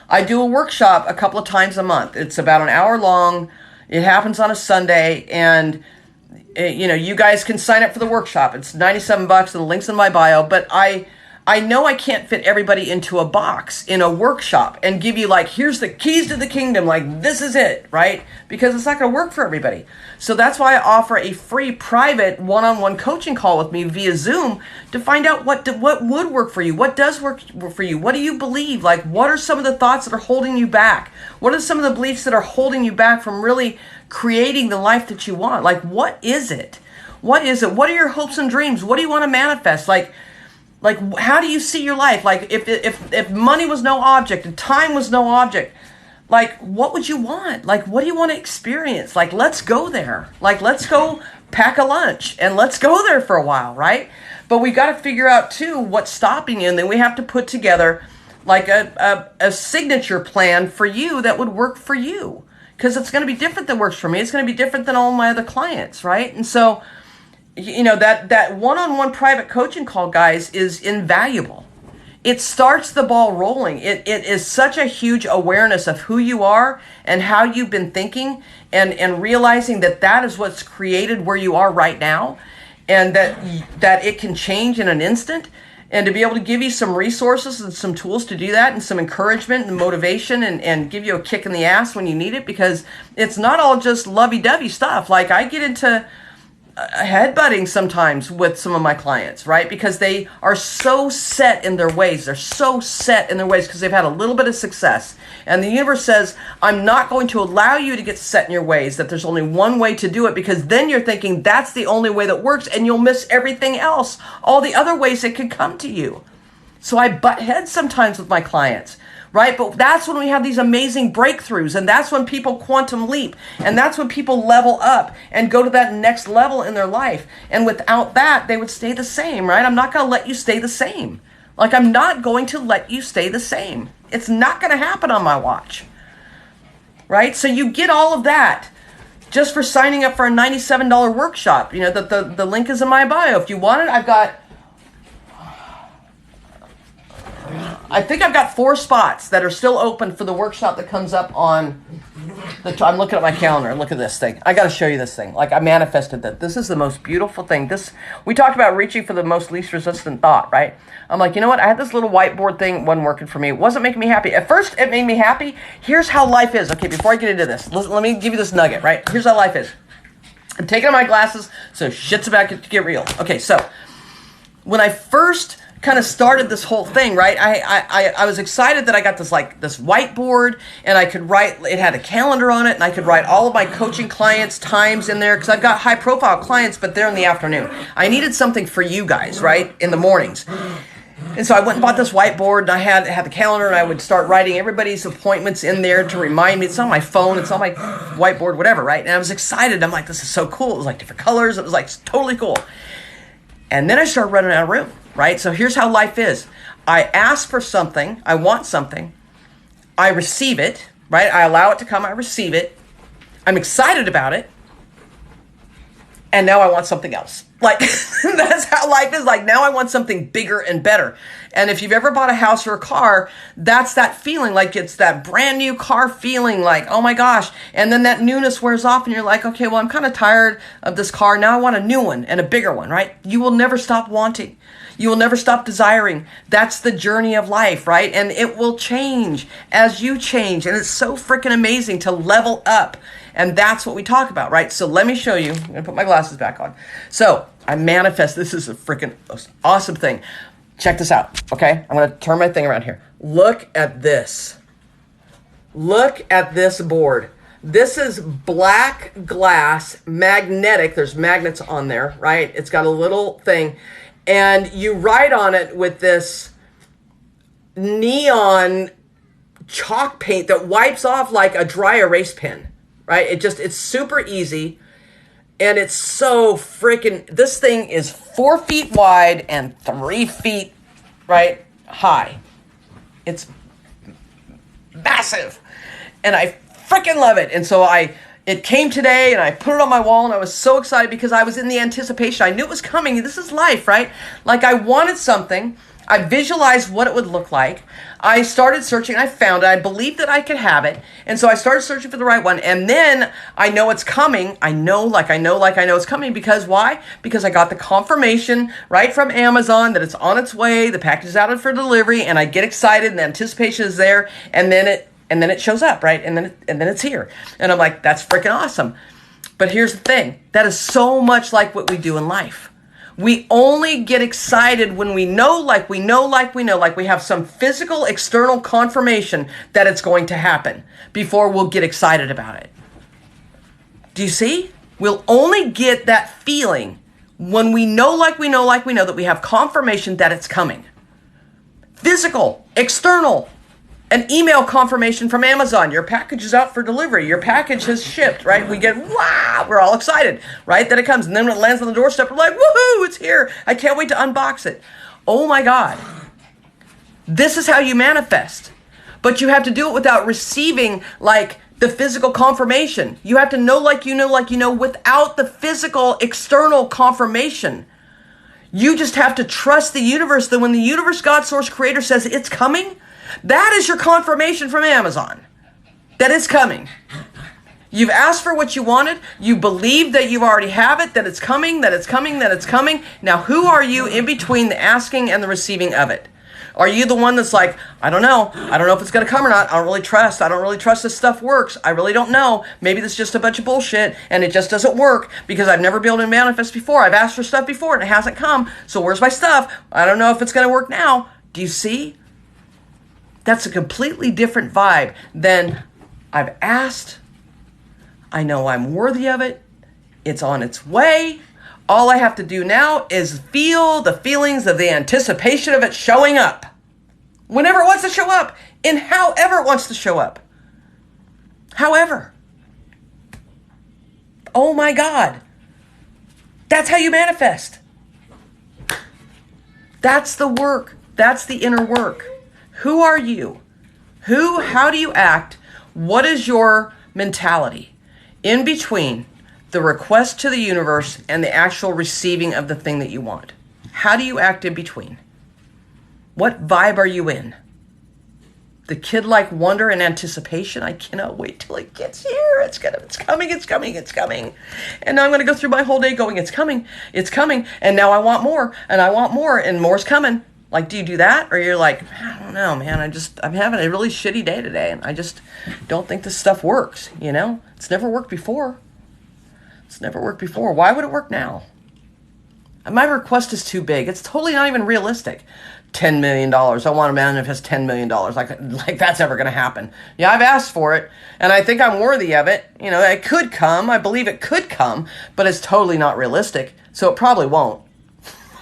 I do a workshop a couple of times a month. It's about an hour long. It happens on a Sunday, and you guys can sign up for the workshop. It's $97, and the link's in my bio. But I know I can't fit everybody into a box in a workshop and give you like, here's the keys to the kingdom, like this is it, right? Because it's not going to work for everybody. So that's why I offer a free private one-on-one coaching call with me via Zoom to find out what would work for you, what does work for you, what do you believe, like what are some of the thoughts that are holding you back, what are some of the beliefs that are holding you back from really creating the life that you want. Like, what is it? What is it? What are your hopes and dreams? What do you want to manifest? Like, how do you see your life? Like, if money was no object and time was no object, like, what would you want? Like, what do you want to experience? Like, let's go there. Like, let's go pack a lunch and let's go there for a while, right? But we got to figure out, too, what's stopping you. And then we have to put together, like, a signature plan for you that would work for you. Because it's going to be different than works for me. It's going to be different than all my other clients, right? And so, that one-on-one private coaching call, guys, is invaluable. It starts the ball rolling. It is such a huge awareness of who you are and how you've been thinking, and realizing that is what's created where you are right now, and that it can change in an instant. And to be able to give you some resources and some tools to do that, and some encouragement and motivation, and give you a kick in the ass when you need it, because it's not all just lovey-dovey stuff. Like, I get into headbutting sometimes with some of my clients, right? Because they are so set in their ways. They're so set in their ways because they've had a little bit of success. And the universe says, I'm not going to allow you to get set in your ways, that there's only one way to do it, because then you're thinking that's the only way that works, and you'll miss everything else, all the other ways that could come to you. So I butt heads sometimes with my clients, right? But that's when we have these amazing breakthroughs, and that's when people quantum leap, and that's when people level up and go to that next level in their life. And without that, they would stay the same, right? I'm not going to let you stay the same. Like, I'm not going to let you stay the same. It's not going to happen on my watch, right? So you get all of that just for signing up for a $97 workshop. The link is in my bio. If you want it, I think I've got 4 spots that are still open for the workshop that comes up on I'm looking at my calendar. Look at this thing. I got to show you this thing. Like, I manifested that. This is the most beautiful thing. We talked about reaching for the most least resistant thought, right? I'm like, you know what? I had this little whiteboard thing. It wasn't working for me. It wasn't making me happy. At first, it made me happy. Here's how life is. Okay, before I get into this, let me give you this nugget, right? Here's how life is. I'm taking off my glasses, so shit's about to get real. Okay, so when I first kind of started this whole thing, right? I was excited that I got this whiteboard, and I could write, it had a calendar on it, and I could write all of my coaching clients' times in there, because I've got high profile clients, but they're in the afternoon. I needed something for you guys, right? In the mornings. And so I went and bought this whiteboard, and I had the calendar, and I would start writing everybody's appointments in there to remind me. It's on my phone, it's on my whiteboard, whatever, right? And I was excited. I'm like, this is so cool. It was like different colors. It was like totally cool. And then I started running out of room. Right? So here's how life is. I ask for something. I want something. I receive it. Right? I allow it to come. I receive it. I'm excited about it. And now I want something else. Like, that's how life is. Like, now I want something bigger and better. And if you've ever bought a house or a car, that's that feeling. Like, it's that brand new car feeling, like, oh my gosh. And then that newness wears off, and you're like, okay, well, I'm kind of tired of this car. Now I want a new one and a bigger one, right? You will never stop wanting. You will never stop desiring. That's the journey of life, right? And it will change as you change. And it's so freaking amazing to level up. And that's what we talk about, right? So let me show you. I'm going to put my glasses back on. So I manifest. This is a freaking awesome thing. Check this out, okay? I'm going to turn my thing around here. Look at this. Look at this board. This is black glass, magnetic. There's magnets on there, right? It's got a little thing. And you write on it with this neon chalk paint that wipes off like a dry erase pen, right? It's super easy. And it's so freaking, this thing is 4 feet wide and 3 feet, right, high. It's massive. And I freaking love it. And so it came today and I put it on my wall and I was so excited because I was in the anticipation. I knew it was coming. This is life, right? Like I wanted something. I visualized what it would look like. I started searching. I found it. I believed that I could have it. And so I started searching for the right one. And then I know it's coming. I know it's coming. Because why? Because I got the confirmation right from Amazon that it's on its way. The package is out for delivery. And I get excited and the anticipation is there. And then it shows up, right? And then it's here. And I'm like, that's freaking awesome. But here's the thing. That is so much like what we do in life. We only get excited when we know, like we have some physical external confirmation that it's going to happen before we'll get excited about it. Do you see? We'll only get that feeling when we know, that we have confirmation that it's coming. Physical, external. An email confirmation from Amazon. Your package is out for delivery. Your package has shipped, right? We get, wow, we're all excited, right? That it comes. And then when it lands on the doorstep, we're like, woohoo, it's here. I can't wait to unbox it. Oh my God. This is how you manifest. But you have to do it without receiving like the physical confirmation. You have to know without the physical external confirmation. You just have to trust the universe that when the universe, God, source, creator says it's coming, that is your confirmation from Amazon that it's coming. You've asked for what you wanted. You believe that you already have it, that it's coming, that it's coming, that it's coming. Now, who are you in between the asking and the receiving of it? Are you the one that's like, I don't know if it's going to come or not. I don't really trust this stuff works. I really don't know. Maybe this is just a bunch of bullshit and it just doesn't work because I've never been able to manifest before. I've asked for stuff before and it hasn't come. So where's my stuff? I don't know if it's going to work now. Do you see? That's a completely different vibe than I've asked. I know I'm worthy of it. It's on its way. All I have to do now is feel the feelings of the anticipation of it showing up. Whenever it wants to show up, and however it wants to show up. However. Oh my God. That's how you manifest. That's the work. That's the inner work. Who are you? How do you act? What is your mentality in between the request to the universe and the actual receiving of the thing that you want? How do you act in between? What vibe are you in? The kid-like wonder and anticipation. I cannot wait till it gets here. It's coming. And now I'm going to go through my whole day going, it's coming. And now I want more, and more's coming. Like, do you do that? Or you're like, I don't know, man. I'm having a really shitty day today, and I just don't think this stuff works, you know? It's never worked before. Why would it work now? My request is too big. It's totally not even realistic. $10 million. I want a manifest $10 million. Like that's ever going to happen. Yeah, I've asked for it, and I think I'm worthy of it. You know, it could come. I believe it could come, but it's totally not realistic, so it probably won't.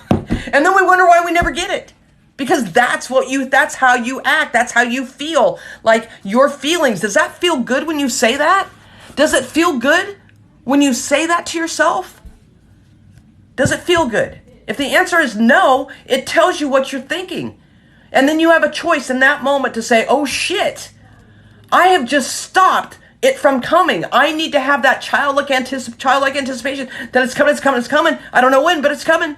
And then we wonder why we never get it. Because that's how you act. That's how you feel. Like your feelings. Does that feel good when you say that? Does it feel good when you say that to yourself? Does it feel good? If the answer is no, it tells you what you're thinking. And then you have a choice in that moment to say, oh shit, I have just stopped it from coming. I need to have that childlike anticipation that it's coming. I don't know when, but it's coming.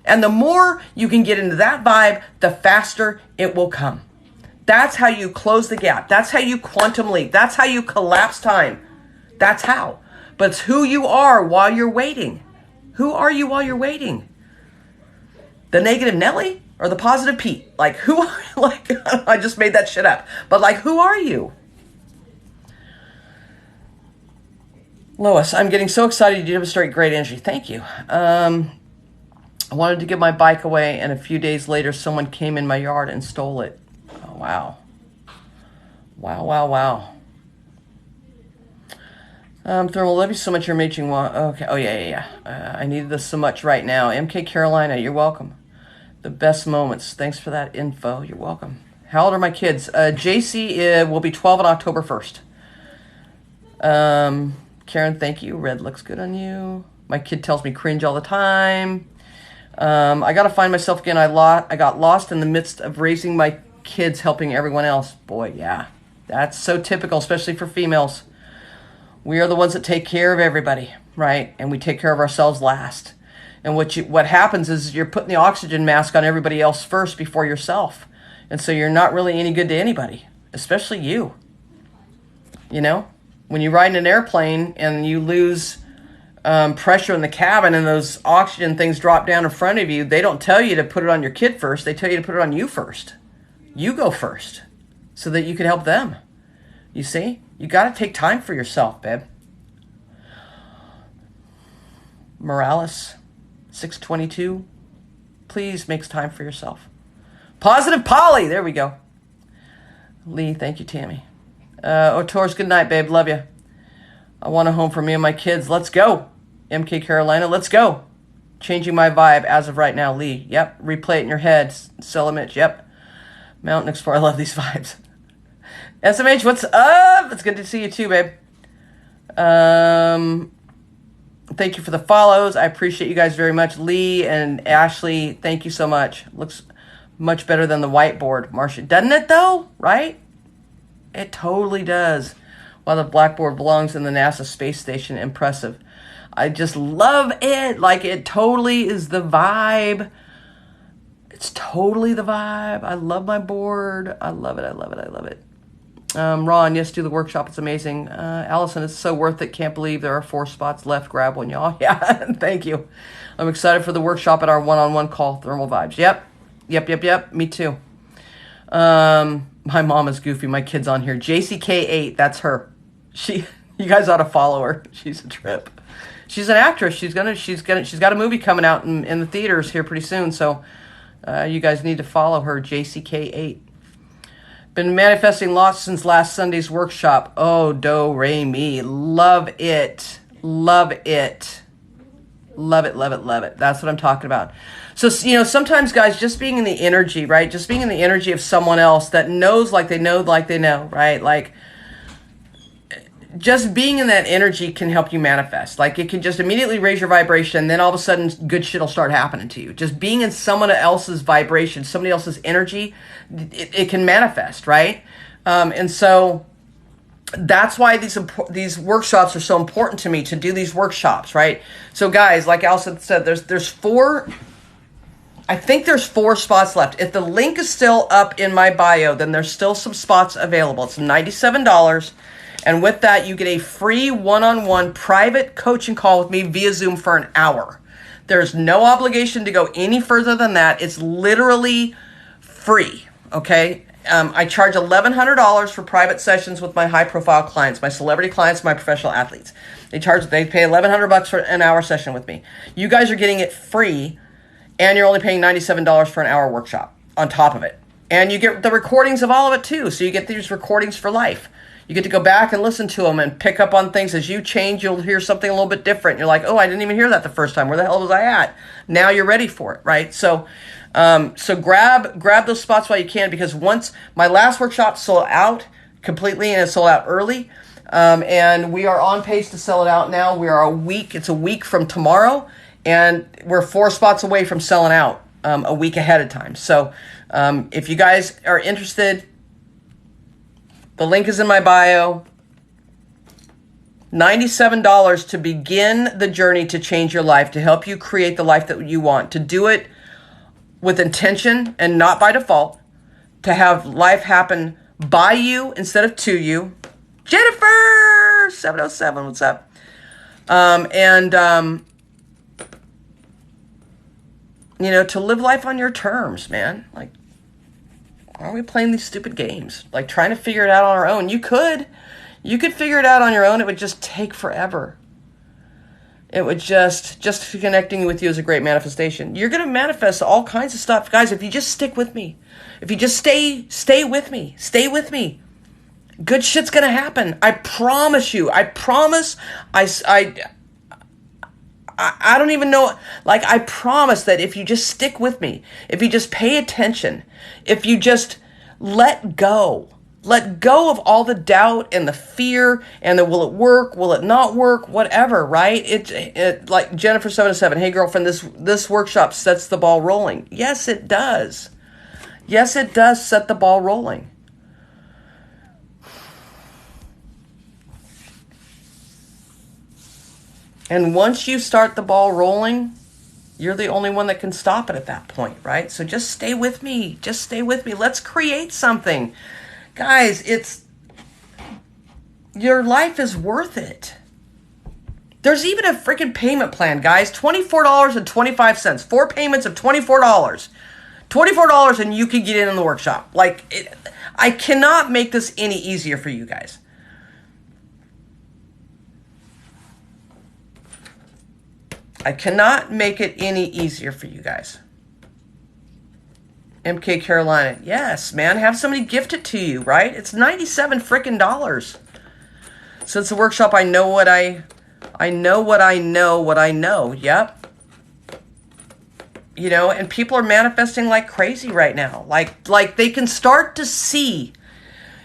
And the more you can get into that vibe, the faster it will come. That's how you close the gap. That's how you quantum leap. That's how you collapse time. That's how. But it's who you are while you're waiting. Who are you while you're waiting? The negative Nelly or the positive Pete? Like who? Like I just made that shit up. But like who are you? Lois, I'm getting so excited. You demonstrate great energy. Thank you. I wanted to give my bike away, and a few days later, someone came in my yard and stole it. Oh, wow. Wow. Thermal, love you so much. You're making one. Okay. Oh, yeah. I needed this so much right now. MK Carolina, you're welcome. The best moments. Thanks for that info. You're welcome. How old are my kids? JC will be 12 on October 1st. Karen, thank you. Red looks good on you. My kid tells me cringe all the time. I got to find myself again. I got lost in the midst of raising my kids, helping everyone else. Boy, yeah. That's so typical, especially for females. We are the ones that take care of everybody, right? And we take care of ourselves last. And what happens is you're putting the oxygen mask on everybody else first before yourself. And so you're not really any good to anybody, especially you. You know, when you ride in an airplane and you lose pressure in the cabin and those oxygen things drop down in front of you, they don't tell you to put it on your kid first. They tell you to put it on you first. You go first so that you can help them. You see? You got to take time for yourself, babe. Morales, 622. Please make time for yourself. Positive Polly. There we go. Lee, thank you, Tami. Otors, good night, babe. Love you. I want a home for me and my kids. Let's go. MK Carolina, let's go. Changing my vibe as of right now, Lee. Yep. Replay it in your head. Mitch. Yep. Mountain Explorer. I love these vibes. SMH, what's up? It's good to see you too, babe. Thank you for the follows. I appreciate you guys very much. Lee and Ashley, thank you so much. Looks much better than the whiteboard, Marcia. Doesn't it though? Right? It totally does. While the blackboard belongs in the NASA space station. Impressive. I just love it. Like, it totally is the vibe. It's totally the vibe. I love my board. I love it. I love it. I love it. Ron, yes, do the workshop. It's amazing. Allison, it's so worth it. Can't believe there are 4 spots left. Grab one, y'all. Yeah, thank you. I'm excited for the workshop at our one-on-one call, Thermal Vibes. Yep. Me too. My mom is goofy. My kid's on here. JCK8, that's her. You guys ought to follow her. She's a trip. She's an actress. She's got a movie coming out in the theaters here pretty soon. So you guys need to follow her. JCK8. Been manifesting lots since last Sunday's workshop. Oh, do, re, mi. Love it. Love it. Love it, love it, love it. That's what I'm talking about. So, sometimes, guys, just being in the energy, right? Just being in the energy of someone else that knows like they know, right? Like, just being in that energy can help you manifest. Like, it can just immediately raise your vibration. Then all of a sudden, good shit will start happening to you. Just being in someone else's vibration, somebody else's energy, it can manifest, right? And so that's why these workshops are so important to me, to do these workshops, right? So, guys, like Alison said, there's 4. I think there's 4 spots left. If the link is still up in my bio, then there's still some spots available. It's $97. And with that, you get a free one-on-one private coaching call with me via Zoom for an hour. There's no obligation to go any further than that. It's literally free, okay? I charge $1,100 for private sessions with my high-profile clients, my celebrity clients, my professional athletes. They pay $1,100 for an hour session with me. You guys are getting it free, and you're only paying $97 for an hour workshop on top of it. And you get the recordings of all of it too, so you get these recordings for life. You get to go back and listen to them and pick up on things. As you change, you'll hear something a little bit different. You're like, oh, I didn't even hear that the first time. Where the hell was I at? Now you're ready for it, right? So grab those spots while you can, because once my last workshop sold out completely, and it sold out early, and we are on pace to sell it out now. It's a week from tomorrow, and we're 4 spots away from selling out a week ahead of time. So if you guys are interested, the link is in my bio. $97 to begin the journey to change your life, to help you create the life that you want, to do it with intention and not by default, to have life happen by you instead of to you. Jennifer 707, what's up? To live life on your terms, man. Like, why are we playing these stupid games? Like, trying to figure it out on our own. You could figure it out on your own. It would just take forever. It would just connecting with you is a great manifestation. You're going to manifest all kinds of stuff. Guys, if you just stick with me, if you just stay with me, good shit's going to happen. I promise you. I promise. I don't even know. Like, I promise that if you just stick with me, if you just pay attention, if you just let go, Let go of all the doubt and the fear and the will it work, will it not work, whatever, right? It like Jennifer 77, hey girlfriend, this workshop sets the ball rolling. Yes, it does. Yes, it does set the ball rolling. And once you start the ball rolling, you're the only one that can stop it at that point, right? So just stay with me. Just stay with me. Let's create something. Guys, your life is worth it. There's even a freaking payment plan, guys. $24.25. 4 payments of $24. $24 and you can get in the workshop. I cannot make this any easier for you guys. I cannot make it any easier for you guys. MK Carolina. Yes, man. Have somebody gift it to you, right? It's 97 freaking dollars. Since the workshop, I know what I know. Yep. You know, and people are manifesting like crazy right now. Like they can start to see.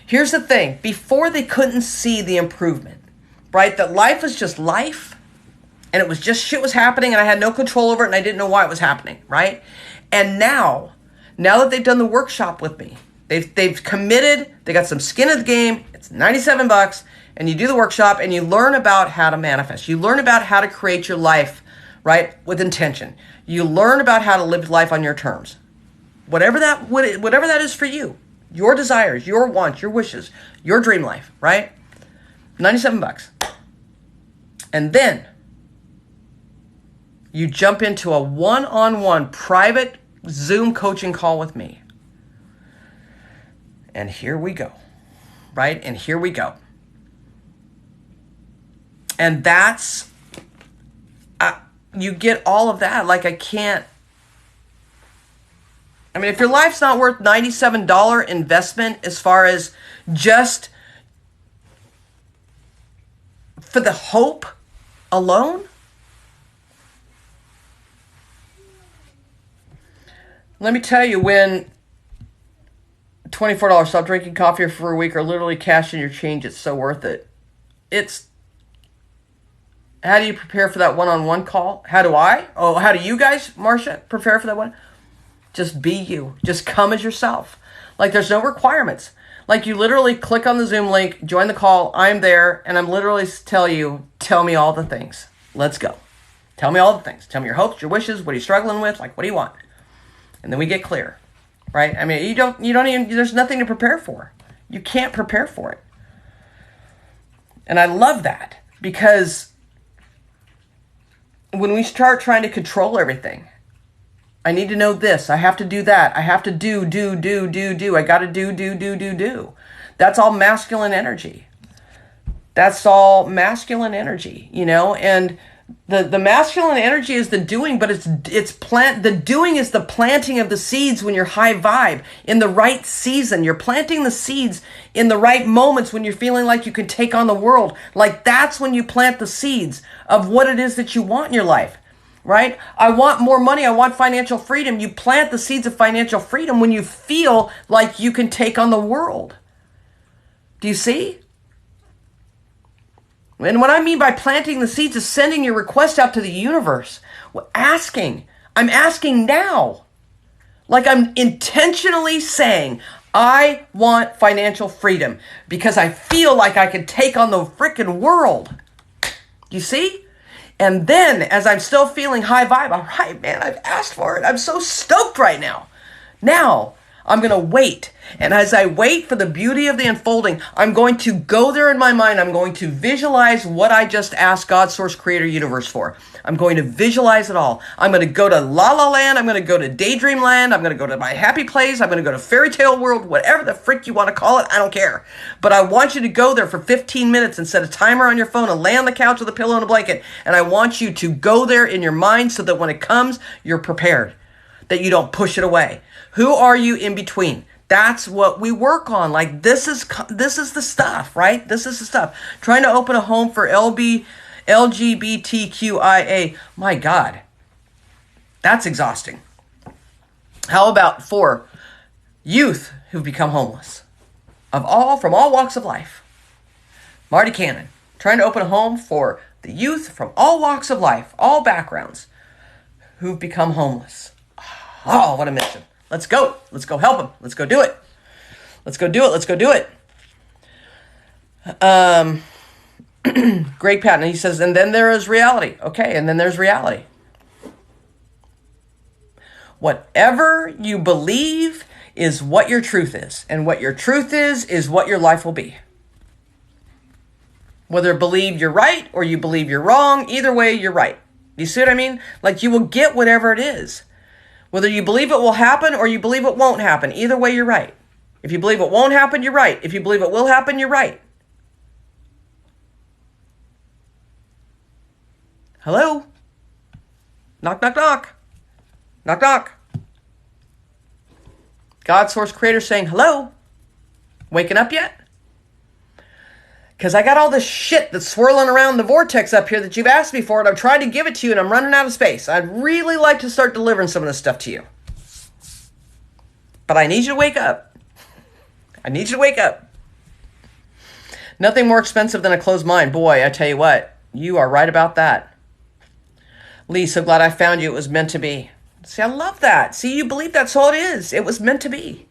Here's the thing. Before they couldn't see the improvement, right? That life is just life. And it was just shit was happening and I had no control over it and I didn't know why it was happening, right? And now that they've done the workshop with me, they've committed, they got some skin in the game, it's $97, and you do the workshop and you learn about how to manifest. You learn about how to create your life, right, with intention. You learn about how to live life on your terms. Whatever that is for you, your desires, your wants, your wishes, your dream life, right? $97. And then you jump into a one-on-one private Zoom coaching call with me. And here we go, right? And here we go. And that's, you get all of that. If your life's not worth $97 investment as far as just for the hope alone, let me tell you, when $24, stop drinking coffee for a week, or literally cash in your change, it's so worth it. How do you prepare for that one-on-one call? How do you guys, Marcia, prepare for that one? Just be you. Just come as yourself. There's no requirements. You literally click on the Zoom link, join the call, I'm there, and I'm literally tell me all the things. Let's go. Tell me all the things. Tell me your hopes, your wishes, what are you struggling with, what do you want? And then we get clear, right? You don't even, there's nothing to prepare for. You can't prepare for it. And I love that, because when we start trying to control everything, I need to know this, I have to do that, I have to do, I got to do. That's all masculine energy. And the masculine energy is the doing, but the doing is the planting of the seeds when you're high vibe in the right season. You're planting the seeds in the right moments when you're feeling like you can take on the world. That's when you plant the seeds of what it is that you want in your life, right? I want more money. I want financial freedom. You plant the seeds of financial freedom when you feel like you can take on the world. Do you see? And what I mean by planting the seeds is sending your request out to the universe. I'm asking now. I'm intentionally saying, I want financial freedom because I feel like I can take on the freaking world. You see? And then, as I'm still feeling high vibe, all right, man, I've asked for it. I'm so stoked right now. Now, I'm going to wait. And as I wait for the beauty of the unfolding, I'm going to go there in my mind. I'm going to visualize what I just asked God, Source, Creator, Universe for. I'm going to visualize it all. I'm going to go to La La Land. I'm going to go to Daydream Land. I'm going to go to my happy place. I'm going to go to Fairy Tale World, whatever the frick you want to call it. I don't care. But I want you to go there for 15 minutes and set a timer on your phone and lay on the couch with a pillow and a blanket. And I want you to go there in your mind so that when it comes, you're prepared, that you don't push it away. Who are you in between? That's what we work on. This is the stuff, right? This is the stuff. Trying to open a home for LGBTQIA. My God, that's exhausting. How about for youth who've become homeless? from all walks of life. Marty Cannon, trying to open a home for the youth from all walks of life, all backgrounds, who've become homeless. Oh, what a mission. Let's go. Let's go help them. Let's go do it. Let's go do it. Let's go do it. Greg Patton, he says, and then there is reality. Okay, and then there's reality. Whatever you believe is what your truth is. And what your truth is what your life will be. Whether you believe you're right or you believe you're wrong, either way, you're right. You see what I mean? Like, you will get whatever it is. Whether you believe it will happen or you believe it won't happen, either way, you're right. If you believe it won't happen, you're right. If you believe it will happen, you're right. Hello? Knock, knock, knock. Knock, knock. God, source, creator saying, hello? Waking up yet? Because I got all this shit that's swirling around the vortex up here that you've asked me for, and I'm trying to give it to you, and I'm running out of space. I'd really like to start delivering some of this stuff to you. But I need you to wake up. I need you to wake up. Nothing more expensive than a closed mind. Boy, I tell you what, you are right about that. Lee, so glad I found you. It was meant to be. See, I love that. See, you believe that's all it is. It was meant to be.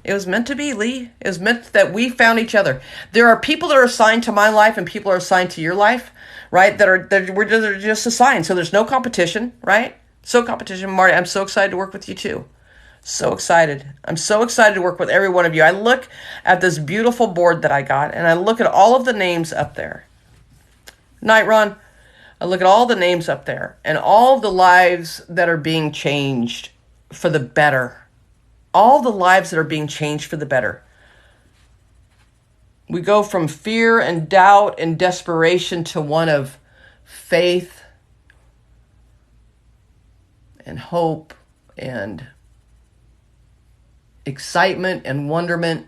It was meant to be, Lee. It was meant that we found each other. There are people that are assigned to my life and people are assigned to your life, right? We're just assigned. So there's no competition, right? So competition. Marty, I'm so excited to work with you too. So excited. I'm so excited to work with every one of you. I look at this beautiful board that I got and I look at all of the names up there. Night, Ron. I look at all the names up there and all the lives that are being changed for the better. All the lives that are being changed for the better. We go from fear and doubt and desperation to one of faith and hope and excitement and wonderment.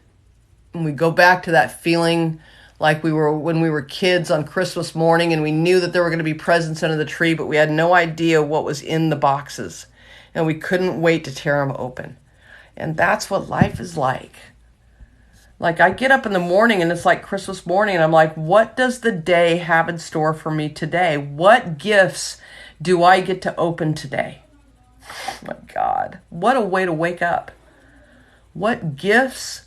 And we go back to that feeling like we were when we were kids on Christmas morning and we knew that there were going to be presents under the tree, but we had no idea what was in the boxes. And we couldn't wait to tear them open. And that's what life is like. Like, I get up in the morning and it's like Christmas morning and I'm like, what does the day have in store for me today? What gifts do I get to open today? Oh my God, what a way to wake up. What gifts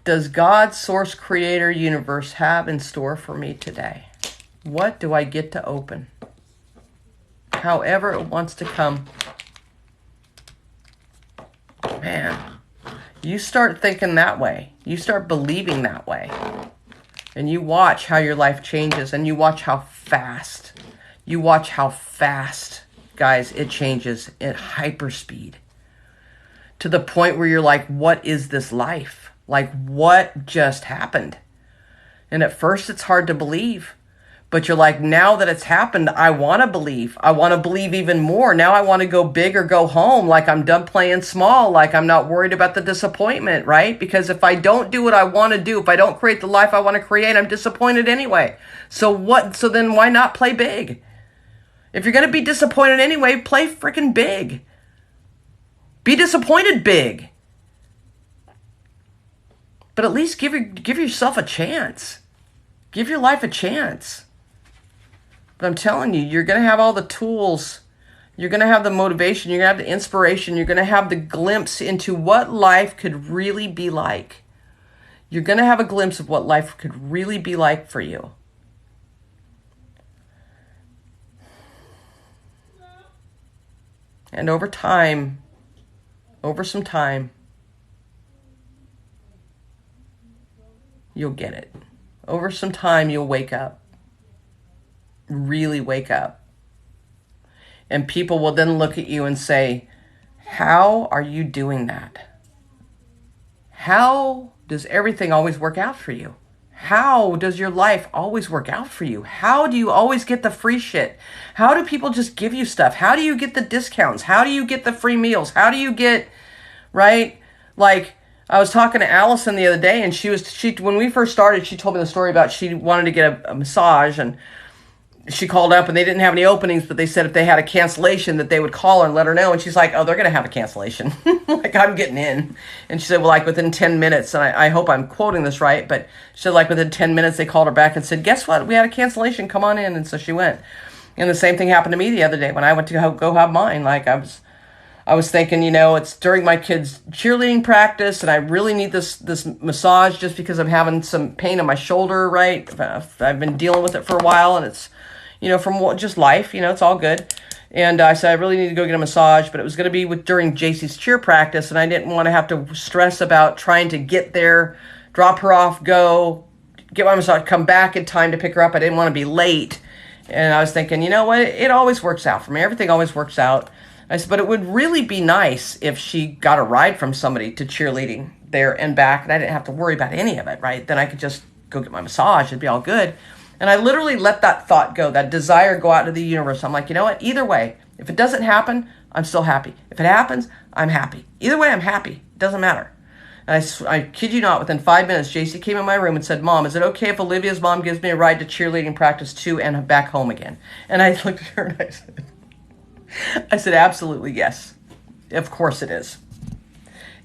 does God, source, creator, universe have in store for me today? What do I get to open? However it wants to come. Man, you start thinking that way. You start believing that way. And you watch how your life changes and you watch how fast. You watch how fast, guys, it changes at hyperspeed. To the point where you're like, what is this life? Like, what just happened? And at first it's hard to believe. But you're like, now that it's happened, I want to believe. I want to believe even more. Now I want to go big or go home. Like, I'm done playing small. Like, I'm not worried about the disappointment, right? Because if I don't do what I want to do, if I don't create the life I want to create, I'm disappointed anyway. So then why not play big? If you're going to be disappointed anyway, play freaking big. Be disappointed big. But at least give yourself a chance. Give your life a chance. But I'm telling you, you're going to have all the tools. You're going to have the motivation. You're going to have the inspiration. You're going to have the glimpse into what life could really be like. You're going to have a glimpse of what life could really be like for you. And over some time, you'll get it. Over some time, you'll wake up. Really wake up. And people will then look at you and say, how are you doing that? How does everything always work out for you? How does your life always work out for you? How do you always get the free shit? How do people just give you stuff? How do you get the discounts? How do you get the free meals? How do you get, right? Like, I was talking to Allison the other day and she when we first started, she told me the story about she wanted to get a massage and she called up and they didn't have any openings, but they said if they had a cancellation that they would call her and let her know. And she's like, oh, they're going to have a cancellation. Like, I'm getting in. And she said, well, like within 10 minutes, and I hope I'm quoting this right, but she said like within 10 minutes, they called her back and said, guess what? We had a cancellation. Come on in. And so she went. And the same thing happened to me the other day when I went to go have mine. Like, I was thinking, it's during my kids' cheerleading practice, and I really need this massage just because I'm having some pain in my shoulder, right? I've been dealing with it for a while, and it's, from just life, it's all good. And I said, I really need to go get a massage, but it was going to be during JC's cheer practice, and I didn't want to have to stress about trying to get there, drop her off, go, get my massage, come back in time to pick her up. I didn't want to be late. And I was thinking, you know what? It always works out for me. Everything always works out. I said, but it would really be nice if she got a ride from somebody to cheerleading there and back, and I didn't have to worry about any of it, right? Then I could just go get my massage. It'd be all good. And I literally let that thought go, that desire go out into the universe. I'm like, you know what? Either way, if it doesn't happen, I'm still happy. If it happens, I'm happy. Either way, I'm happy. It doesn't matter. And I kid you not, within 5 minutes, JC came in my room and said, Mom, is it okay if Olivia's mom gives me a ride to cheerleading practice too and back home again? And I looked at her and I said, absolutely, yes. Of course it is.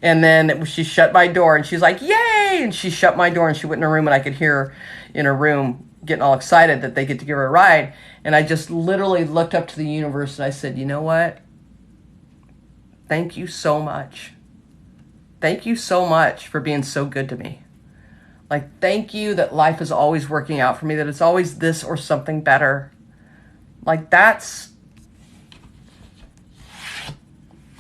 And then she shut my door and she's like, yay! And she shut my door and she went in her room and I could hear her in her room getting all excited that they get to give her a ride. And I just literally looked up to the universe and I said, you know what? Thank you so much. Thank you so much for being so good to me. Like, thank you that life is always working out for me, that it's always this or something better. Like, that's,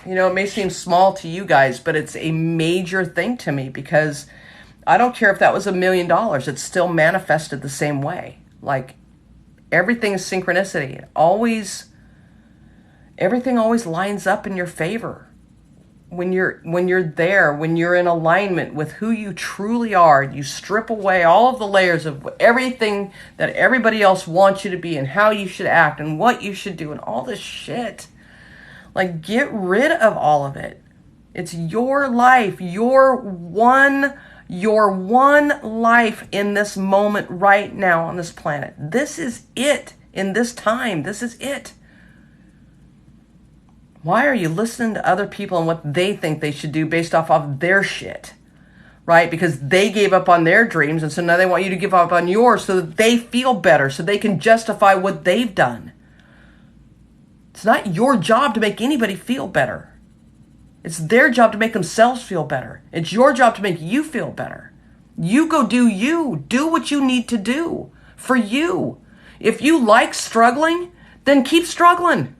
it may seem small to you guys, but it's a major thing to me because I don't care if that was $1 million. It's still manifested the same way. Like, everything is synchronicity. Everything always lines up in your favor. When you're there, when you're in alignment with who you truly are, you strip away all of the layers of everything that everybody else wants you to be and how you should act and what you should do and all this shit. Like, get rid of all of it. It's your life, your one life in this moment right now on this planet. This is it in this time. This is it. Why are you listening to other people and what they think they should do based off of their shit? Right? Because they gave up on their dreams, and so now they want you to give up on yours so that they feel better, so they can justify what they've done. It's not your job to make anybody feel better. It's their job to make themselves feel better. It's your job to make you feel better. You go do you. Do what you need to do for you. If you like struggling, then keep struggling.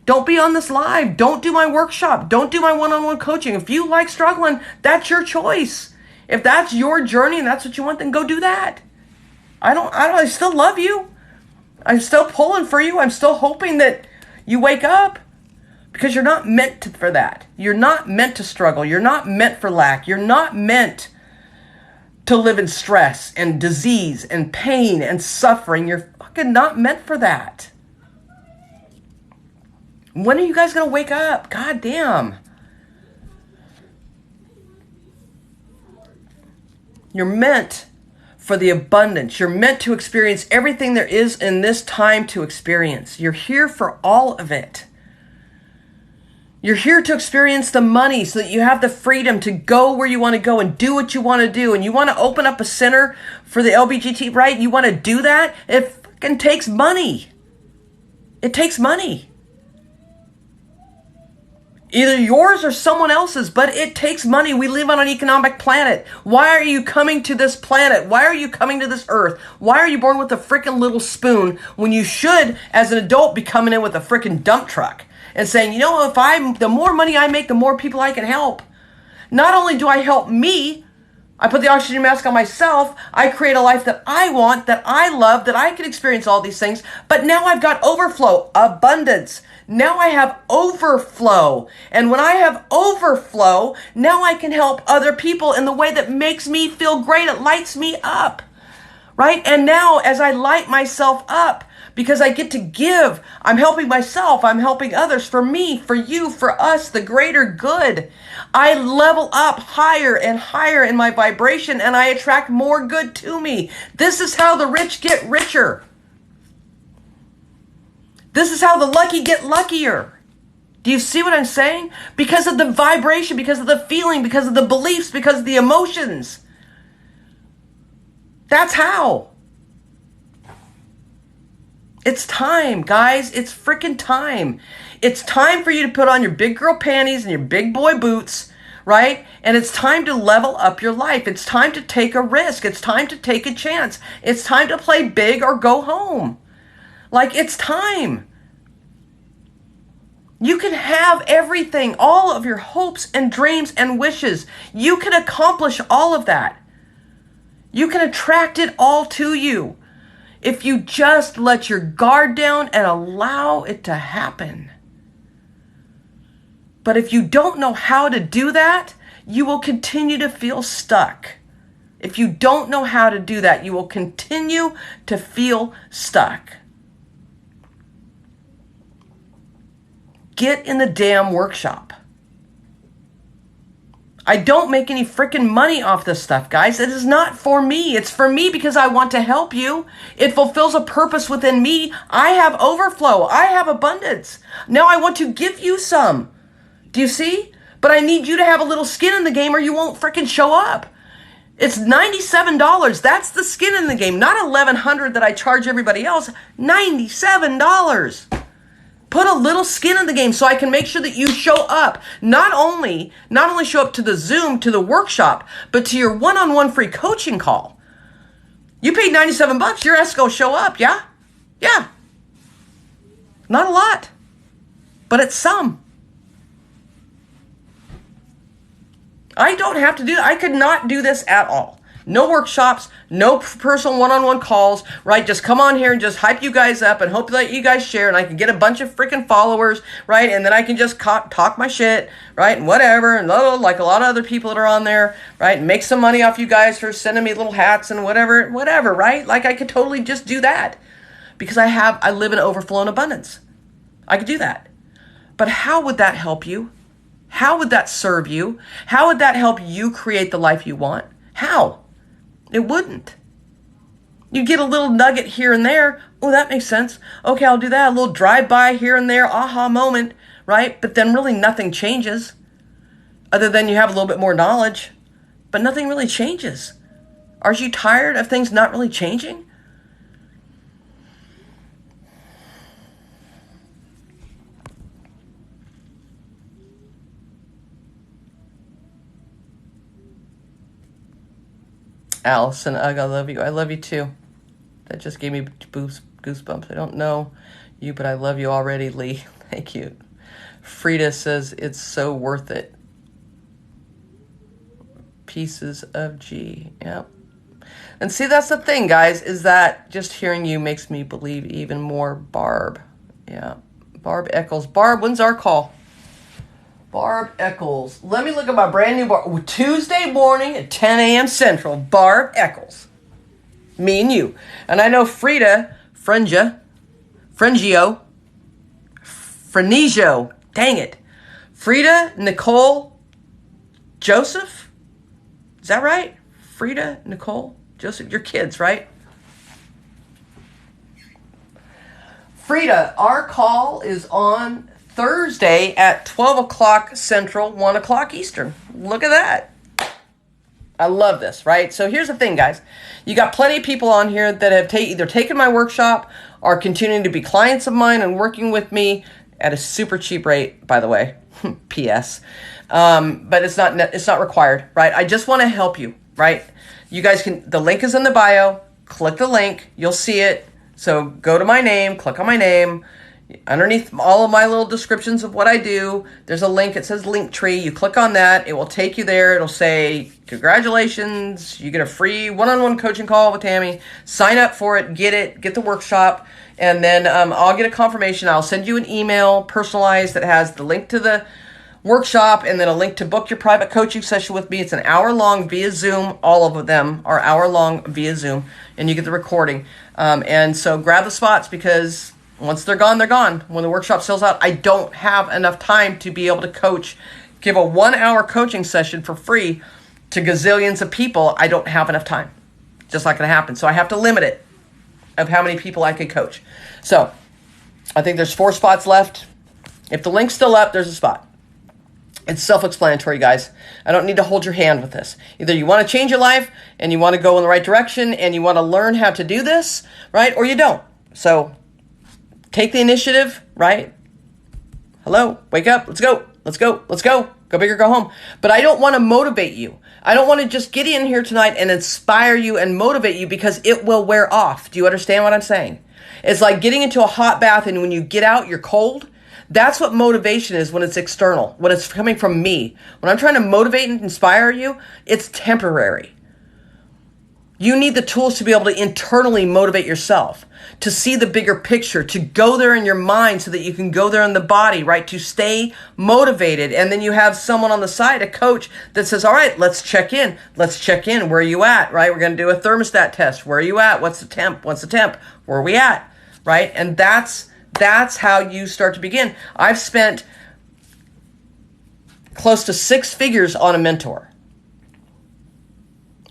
Don't be on this live. Don't do my workshop. Don't do my one-on-one coaching. If you like struggling, that's your choice. If that's your journey and that's what you want, then go do that. I still love you. I'm still pulling for you. I'm still hoping that you wake up because you're not meant for that. You're not meant to struggle. You're not meant for lack. You're not meant to live in stress and disease and pain and suffering. You're fucking not meant for that. When are you guys going to wake up? God damn. You're meant for the abundance. You're meant to experience everything there is in this time to experience. You're here for all of it. You're here to experience the money so that you have the freedom to go where you want to go and do what you want to do. And you want to open up a center for the LBGT, right? You want to do that? It fucking takes money. It takes money. Either yours or someone else's, but it takes money. We live on an economic planet. Why are you coming to this planet? Why are you coming to this earth? Why are you born with a freaking little spoon when you should, as an adult, be coming in with a freaking dump truck and saying, the more money I make, the more people I can help. Not only do I help me, I put the oxygen mask on myself, I create a life that I want, that I love, that I can experience all these things, but now I've got overflow, abundance. Now I have overflow. And when I have overflow, now I can help other people in the way that makes me feel great. It lights me up, right? And now as I light myself up, because I get to give, I'm helping myself, I'm helping others, for me, for you, for us, the greater good. I level up higher and higher in my vibration and I attract more good to me. This is how the rich get richer. This is how the lucky get luckier. Do you see what I'm saying? Because of the vibration, because of the feeling, because of the beliefs, because of the emotions. That's how. It's time, guys. It's freaking time. It's time for you to put on your big girl panties and your big boy boots, right? And it's time to level up your life. It's time to take a risk. It's time to take a chance. It's time to play big or go home. Like, it's time. You can have everything, all of your hopes and dreams and wishes. You can accomplish all of that. You can attract it all to you if you just let your guard down and allow it to happen. But if you don't know how to do that, you will continue to feel stuck. If you don't know how to do that, you will continue to feel stuck. Get in the damn workshop. I don't make any freaking money off this stuff, guys. It is not for me. It's for me because I want to help you. It fulfills a purpose within me. I have overflow. I have abundance. Now I want to give you some. Do you see? But I need you to have a little skin in the game or you won't freaking show up. It's $97. That's the skin in the game. Not $1,100 that I charge everybody else. $97. Put a little skin in the game so I can make sure that you show up. Not only show up to the Zoom, to the workshop, but to your one-on-one free coaching call. You paid $97, your ass go show up, yeah? Yeah. Not a lot, but it's some. I don't have to do that. I could not do this at all. No workshops, no personal one-on-one calls, right? Just come on here and just hype you guys up and hope that you guys share and I can get a bunch of freaking followers, right? And then I can just talk my shit, right? And whatever, and like a lot of other people that are on there, right? And make some money off you guys for sending me little hats and whatever, right? Like I could totally just do that because I live in overflow and abundance. I could do that. But how would that help you? How would that serve you? How would that help you create the life you want? How? It wouldn't. You get a little nugget here and there. Oh, that makes sense. Okay, I'll do that. A little drive-by here and there, aha moment, right? But then really nothing changes other than you have a little bit more knowledge, but nothing really changes. Aren't you tired of things not really changing? Allison, ugh, I love you. I love you too. That just gave me goosebumps. I don't know you, but I love you already, Lee. Thank you. Frida says it's so worth it. Pieces of G. Yep. And see, that's the thing, guys, is that just hearing you makes me believe even more. Barb. Yeah. Barb Eccles. Barb, when's our call? Barb Eccles. Let me look at my brand new bar. Tuesday morning at 10 a.m. Central. Barb Eccles. Me and you. And I know Frida, Frenigio, dang it. Frida, Nicole, Joseph. Is that right? Frida, Nicole, Joseph. Your kids, right? Frida, our call is on Thursday at 12 o'clock Central, 1 o'clock Eastern. Look at that. I love this, right? So here's the thing, guys. You got plenty of people on here that have either taken my workshop or continuing to be clients of mine and working with me at a super cheap rate, by the way. P.S. But it's not required, right? I just want to help you, right? You guys can, the link is in the bio. Click the link. You'll see it. So go to my name, click on my name. Underneath all of my little descriptions of what I do, there's a link. It says Linktree. You click on that. It will take you there. It'll say, congratulations. You get a free one-on-one coaching call with Tami. Sign up for it. Get the workshop. And then I'll get a confirmation. I'll send you an email personalized that has the link to the workshop and then a link to book your private coaching session with me. It's an hour long via Zoom. All of them are hour long via Zoom. And you get the recording. And so grab the spots because once they're gone, they're gone. When the workshop sells out, I don't have enough time to be able to give a 1 hour coaching session for free to gazillions of people. I don't have enough time. Just not going to happen. So I have to limit it of how many people I could coach. So I think there's 4 spots left. If the link's still up, there's a spot. It's self-explanatory, guys. I don't need to hold your hand with this. Either you want to change your life and you want to go in the right direction and you want to learn how to do this, right? Or you don't. So take the initiative, right? Hello, wake up. Let's go. Let's go. Let's go. Go big or go home. But I don't want to motivate you. I don't want to just get in here tonight and inspire you and motivate you because it will wear off. Do you understand what I'm saying? It's like getting into a hot bath and when you get out, you're cold. That's what motivation is when it's external, when it's coming from me. When I'm trying to motivate and inspire you, it's temporary. You need the tools to be able to internally motivate yourself, to see the bigger picture, to go there in your mind so that you can go there in the body, right? To stay motivated. And then you have someone on the side, a coach that says, all right, let's check in. Let's check in. Where are you at, right? We're going to do a thermostat test. Where are you at? What's the temp? What's the temp? Where are we at, right? And that's how you start to begin. I've spent close to 6 figures on a mentor,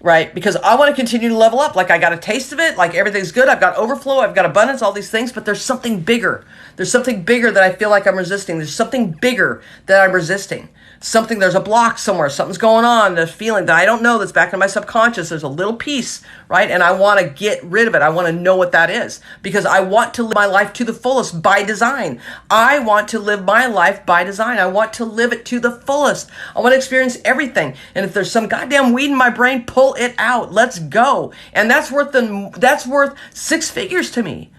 right? Because I want to continue to level up. Like I got a taste of it. Like everything's good. I've got overflow. I've got abundance, all these things, but there's something bigger. There's something bigger that I feel like I'm resisting. There's something bigger that I'm resisting. There's a block somewhere. Something's going on. There's a feeling that I don't know that's back in my subconscious. There's a little piece, right? And I want to get rid of it. I want to know what that is because I want to live my life to the fullest by design. I want to live my life by design. I want to live it to the fullest. I want to experience everything. And if there's some goddamn weed in my brain, pull it out. Let's go. And that's worth 6 figures to me.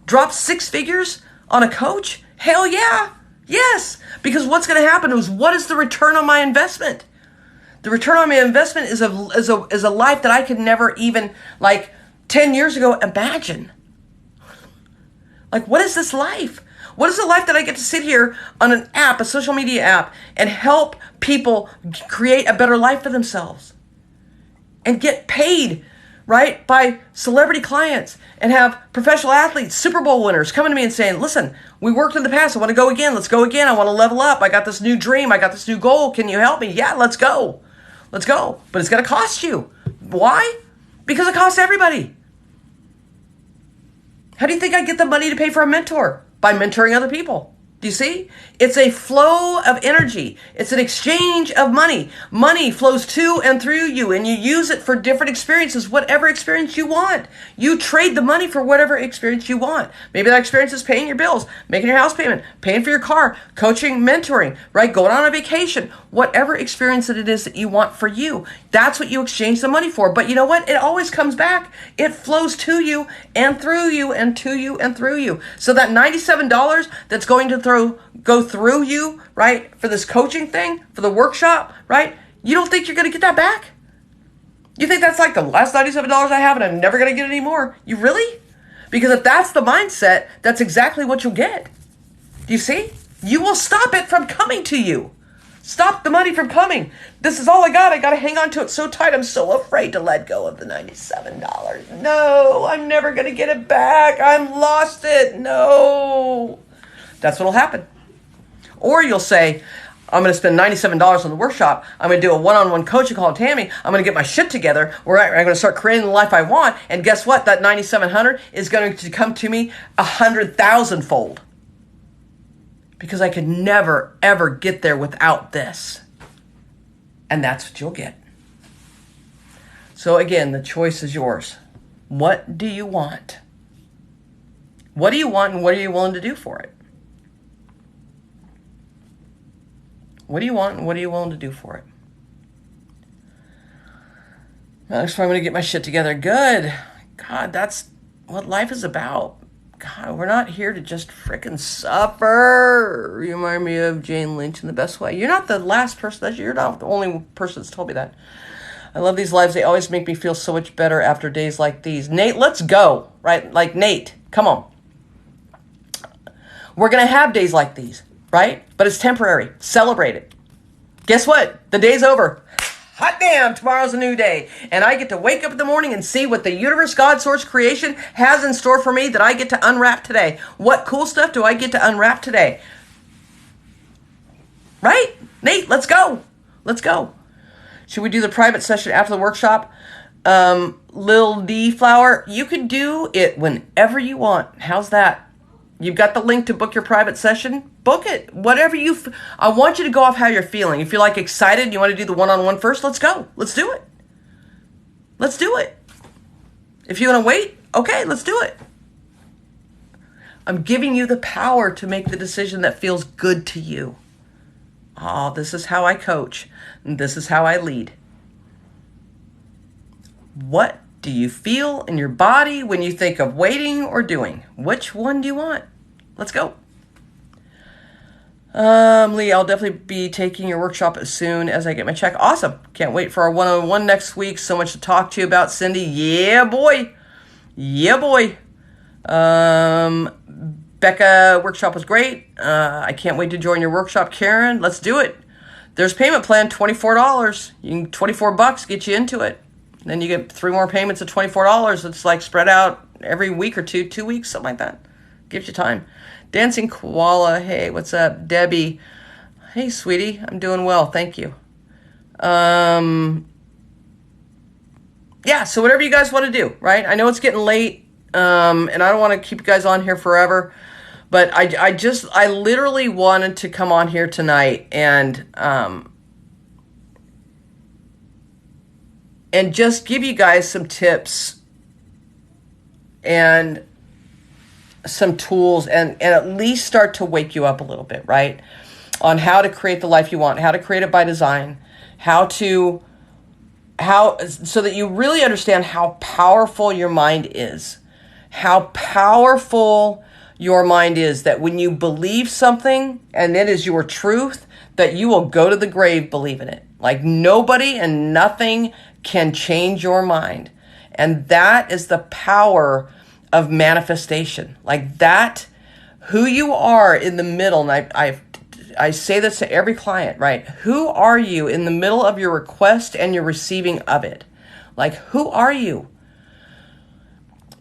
Drop 6 figures on a coach? Hell yeah. Yes, because what's going to happen is what is the return on my investment? The return on my investment is a life that I could never even, 10 years ago, imagine. Like, what is this life? What is the life that I get to sit here on an app, a social media app, and help people create a better life for themselves and get paid, right, by celebrity clients and have professional athletes, Super Bowl winners coming to me and saying, listen, we worked in the past. I want to go again. Let's go again. I want to level up. I got this new dream. I got this new goal. Can you help me? Yeah, let's go. Let's go. But it's going to cost you. Why? Because it costs everybody. How do you think I get the money to pay for a mentor? By mentoring other people. Do you see? It's a flow of energy. It's an exchange of money. Money flows to and through you, and you use it for different experiences, whatever experience you want. You trade the money for whatever experience you want. Maybe that experience is paying your bills, making your house payment, paying for your car, coaching, mentoring, right? Going on a vacation, whatever experience that it is that you want for you. That's what you exchange the money for. But you know what? It always comes back. It flows to you and through you and to you and through you. So that $97 that's going to go through you, right, for this coaching thing, for the workshop, right, you don't think you're going to get that back? You think that's like the last $97 I have and I'm never going to get any more? You really? Because if that's the mindset, that's exactly what you'll get. Do you see? You will stop it from coming to you. Stop the money from coming. This is all I got. I got to hang on to it so tight. I'm so afraid to let go of the $97. No, I'm never going to get it back. I'm lost it. No. That's what will happen. Or you'll say, I'm going to spend $97 on the workshop. I'm going to do a one-on-one coaching call with Tami. I'm going to get my shit together. I'm going to start creating the life I want. And guess what? That $9,700 is going to come to me 100,000-fold. Because I could never, ever get there without this. And that's what you'll get. So again, the choice is yours. What do you want? What do you want and what are you willing to do for it? What do you want and what are you willing to do for it? Next time I'm going to get my shit together. Good. God, that's what life is about. God, we're not here to just frickin' suffer. You remind me of Jane Lynch in the best way. You're not the last person. You're not the only person that's told me that. I love these lives. They always make me feel so much better after days like these. Nate, let's go. Right? Like Nate, come on. We're going to have days like these. Right? But it's temporary. Celebrate it. Guess what? The day's over. Hot damn, tomorrow's a new day. And I get to wake up in the morning and see what the universe, God, source, creation has in store for me that I get to unwrap today. What cool stuff do I get to unwrap today? Right? Nate, let's go. Let's go. Should we do the private session after the workshop? Lil D Flower, you could do it whenever you want. How's that? You've got the link to book your private session. Book it. Whatever I want you to go off how you're feeling. If you're like excited, you want to do the one-on-one first, let's go. Let's do it. Let's do it. If you want to wait, okay, let's do it. I'm giving you the power to make the decision that feels good to you. Oh, this is how I coach. And this is how I lead. What do you feel in your body when you think of waiting or doing? Which one do you want? Let's go. Lee, I'll definitely be taking your workshop as soon as I get my check. Awesome. Can't wait for our one-on-one next week. So much to talk to you about, Cindy. Yeah, boy. Yeah, boy. Becca, workshop was great. I can't wait to join your workshop, Karen. Let's do it. There's payment plan, $24. You can $24 get you into it. Then you get 3 more payments of $24. It's like spread out every week or 2 weeks, something like that. Gives you time. Dancing Koala, hey, what's up? Debbie, hey, sweetie, I'm doing well, thank you. Yeah, so whatever you guys want to do, right? I know it's getting late, and I don't want to keep you guys on here forever, but I literally wanted to come on here tonight and just give you guys some tips and some tools and at least start to wake you up a little bit, right? On how to create the life you want, how to create it by design, so that you really understand how powerful your mind is. How powerful your mind is, that when you believe something and it is your truth, that you will go to the grave believing it. Like nobody and nothing can change your mind. And that is the power of manifestation. Like that, who you are in the middle, and I say this to every client, right? Who are you in the middle of your request and your receiving of it? Like, who are you?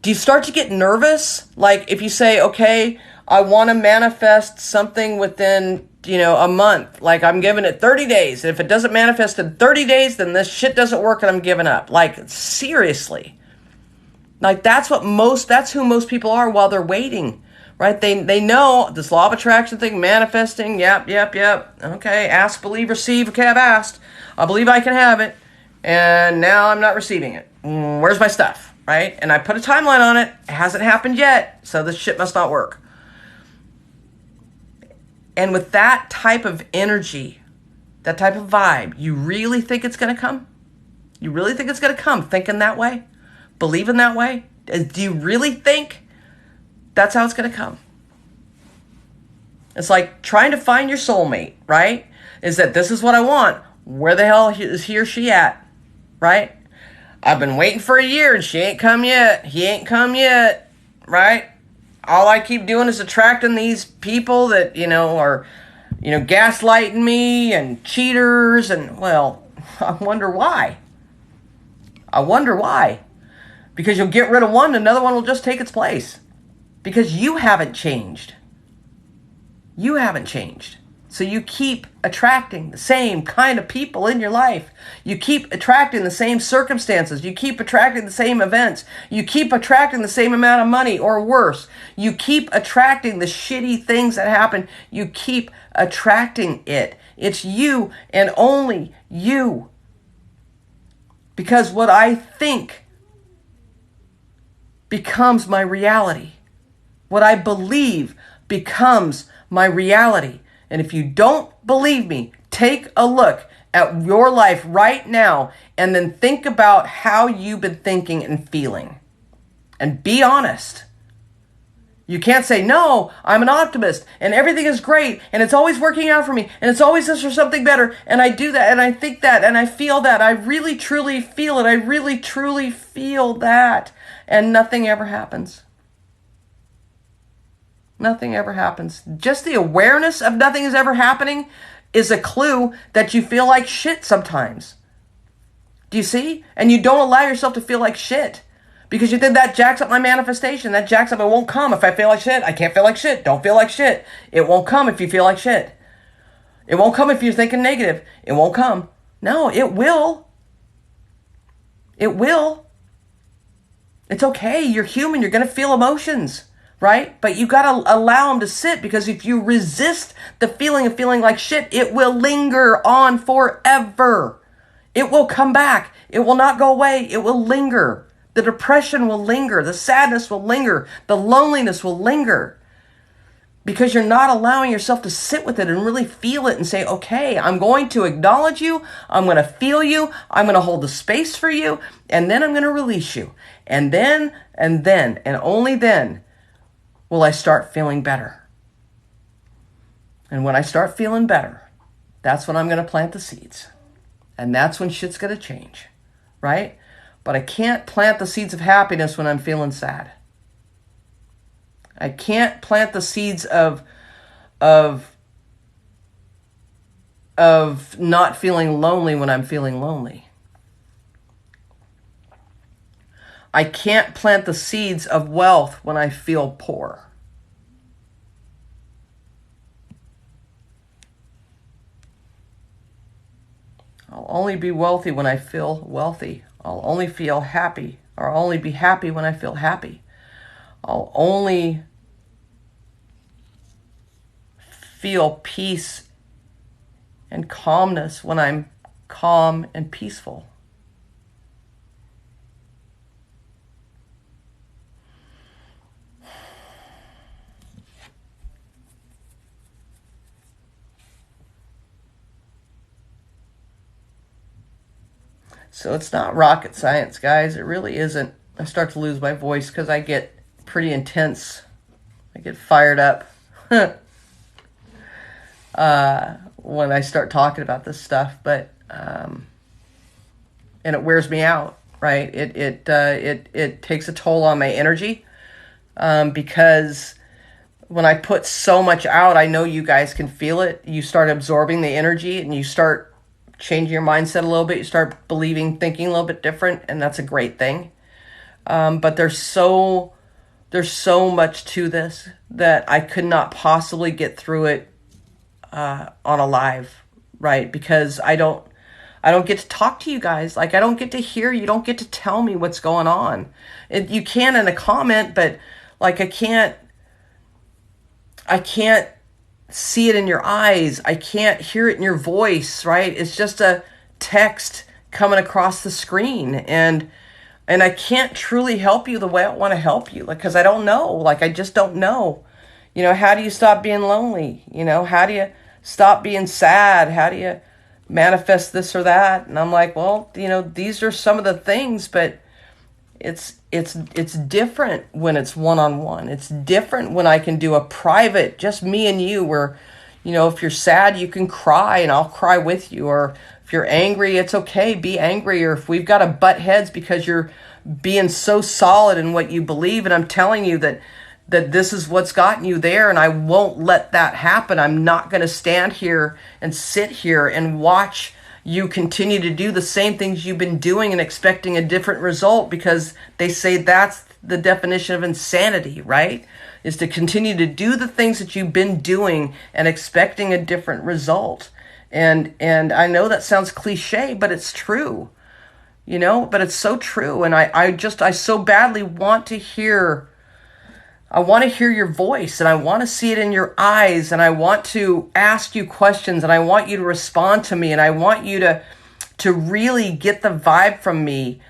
Do you start to get nervous? Like if you say, okay, I want to manifest something within, a month. Like I'm giving it 30 days. And if it doesn't manifest in 30 days, then this shit doesn't work and I'm giving up. Like seriously. Like that's who most people are while they're waiting, right? They know this law of attraction thing, manifesting. Yep. Okay. Ask, believe, receive. Okay. I've asked. I believe I can have it. And now I'm not receiving it. Where's my stuff? Right? And I put a timeline on it. It hasn't happened yet. So this shit must not work. And with that type of energy, that type of vibe, you really think it's going to come? You really think it's going to come thinking that way? Believing that way? Do you really think that's how it's going to come? It's like trying to find your soulmate, right? Is that this is what I want. Where the hell is he or she at? Right? I've been waiting for a year and she ain't come yet. He ain't come yet. Right? All I keep doing is attracting these people that, are, gaslighting me and cheaters. And, well, I wonder why. Because you'll get rid of one, another one will just take its place. Because you haven't changed. So you keep attracting the same kind of people in your life. You keep attracting the same circumstances. You keep attracting the same events. You keep attracting the same amount of money or worse. You keep attracting the shitty things that happen. You keep attracting it. It's you and only you. Because what I think becomes my reality. What I believe becomes my reality. And if you don't believe me, take a look at your life right now and then think about how you've been thinking and feeling. And be honest. You can't say, no, I'm an optimist and everything is great and it's always working out for me and it's always this or something better and I do that and I think that and I feel that. I really truly feel it. I really truly feel that. And nothing ever happens. Nothing ever happens. Just the awareness of nothing is ever happening is a clue that you feel like shit sometimes. Do you see? And you don't allow yourself to feel like shit. Because you think that jacks up my manifestation. That jacks up. It won't come if I feel like shit. I can't feel like shit. Don't feel like shit. It won't come if you feel like shit. It won't come if you're thinking negative. It won't come. No, it will. It will. It's okay. You're human. You're going to feel emotions. right? But you got to allow them to sit, because if you resist the feeling of feeling like shit, it will linger on forever. It will come back. It will not go away. It will linger. The depression will linger. The sadness will linger. The loneliness will linger, because you're not allowing yourself to sit with it and really feel it and say, okay, I'm going to acknowledge you. I'm going to feel you. I'm going to hold the space for you. And then I'm going to release you. And then, and only then will I start feeling better. And when I start feeling better, that's when I'm going to plant the seeds. And that's when shit's going to change, right? But I can't plant the seeds of happiness when I'm feeling sad. I can't plant the seeds of not feeling lonely when I'm feeling lonely. I can't plant the seeds of wealth when I feel poor. I'll only be wealthy when I feel wealthy. I'll only feel happy, or I'll only be happy when I feel happy. I'll only feel peace and calmness when I'm calm and peaceful. So it's not rocket science, guys. It really isn't. I start to lose my voice because I get pretty intense. I get fired up when I start talking about this stuff. But and it wears me out, right? It takes a toll on my energy, because when I put so much out, I know you guys can feel it. You start absorbing the energy, and you start changing your mindset a little bit. You start thinking a little bit different, and that's a great thing. But there's so much to this that I could not possibly get through it on a live, right? Because I don't get to talk to you guys. Like, I don't get to hear you. Don't get to tell me what's going on. You can in a comment, but like I can't see it in your eyes. I can't hear it in your voice, right? It's just a text coming across the screen, and I can't truly help you the way I want to help you, because I don't know. Like, I just don't know. How do you stop being lonely? How do you stop being sad? How do you manifest this or that? And I'm like, well, these are some of the things, but it's different when it's one-on-one. It's different when I can do a private, just me and you, where, if you're sad, you can cry and I'll cry with you. Or if you're angry, it's okay, be angry. Or if we've got to butt heads because you're being so solid in what you believe, and I'm telling you that this is what's gotten you there, and I won't let that happen. I'm not going to stand here and sit here and watch you continue to do the same things you've been doing and expecting a different result, because they say that's the definition of insanity, right? Is to continue to do the things that you've been doing and expecting a different result. And I know that sounds cliche, but it's true, but it's so true. And I so badly want to hear your voice, and I want to see it in your eyes, and I want to ask you questions, and I want you to respond to me, and I want you to really get the vibe from me,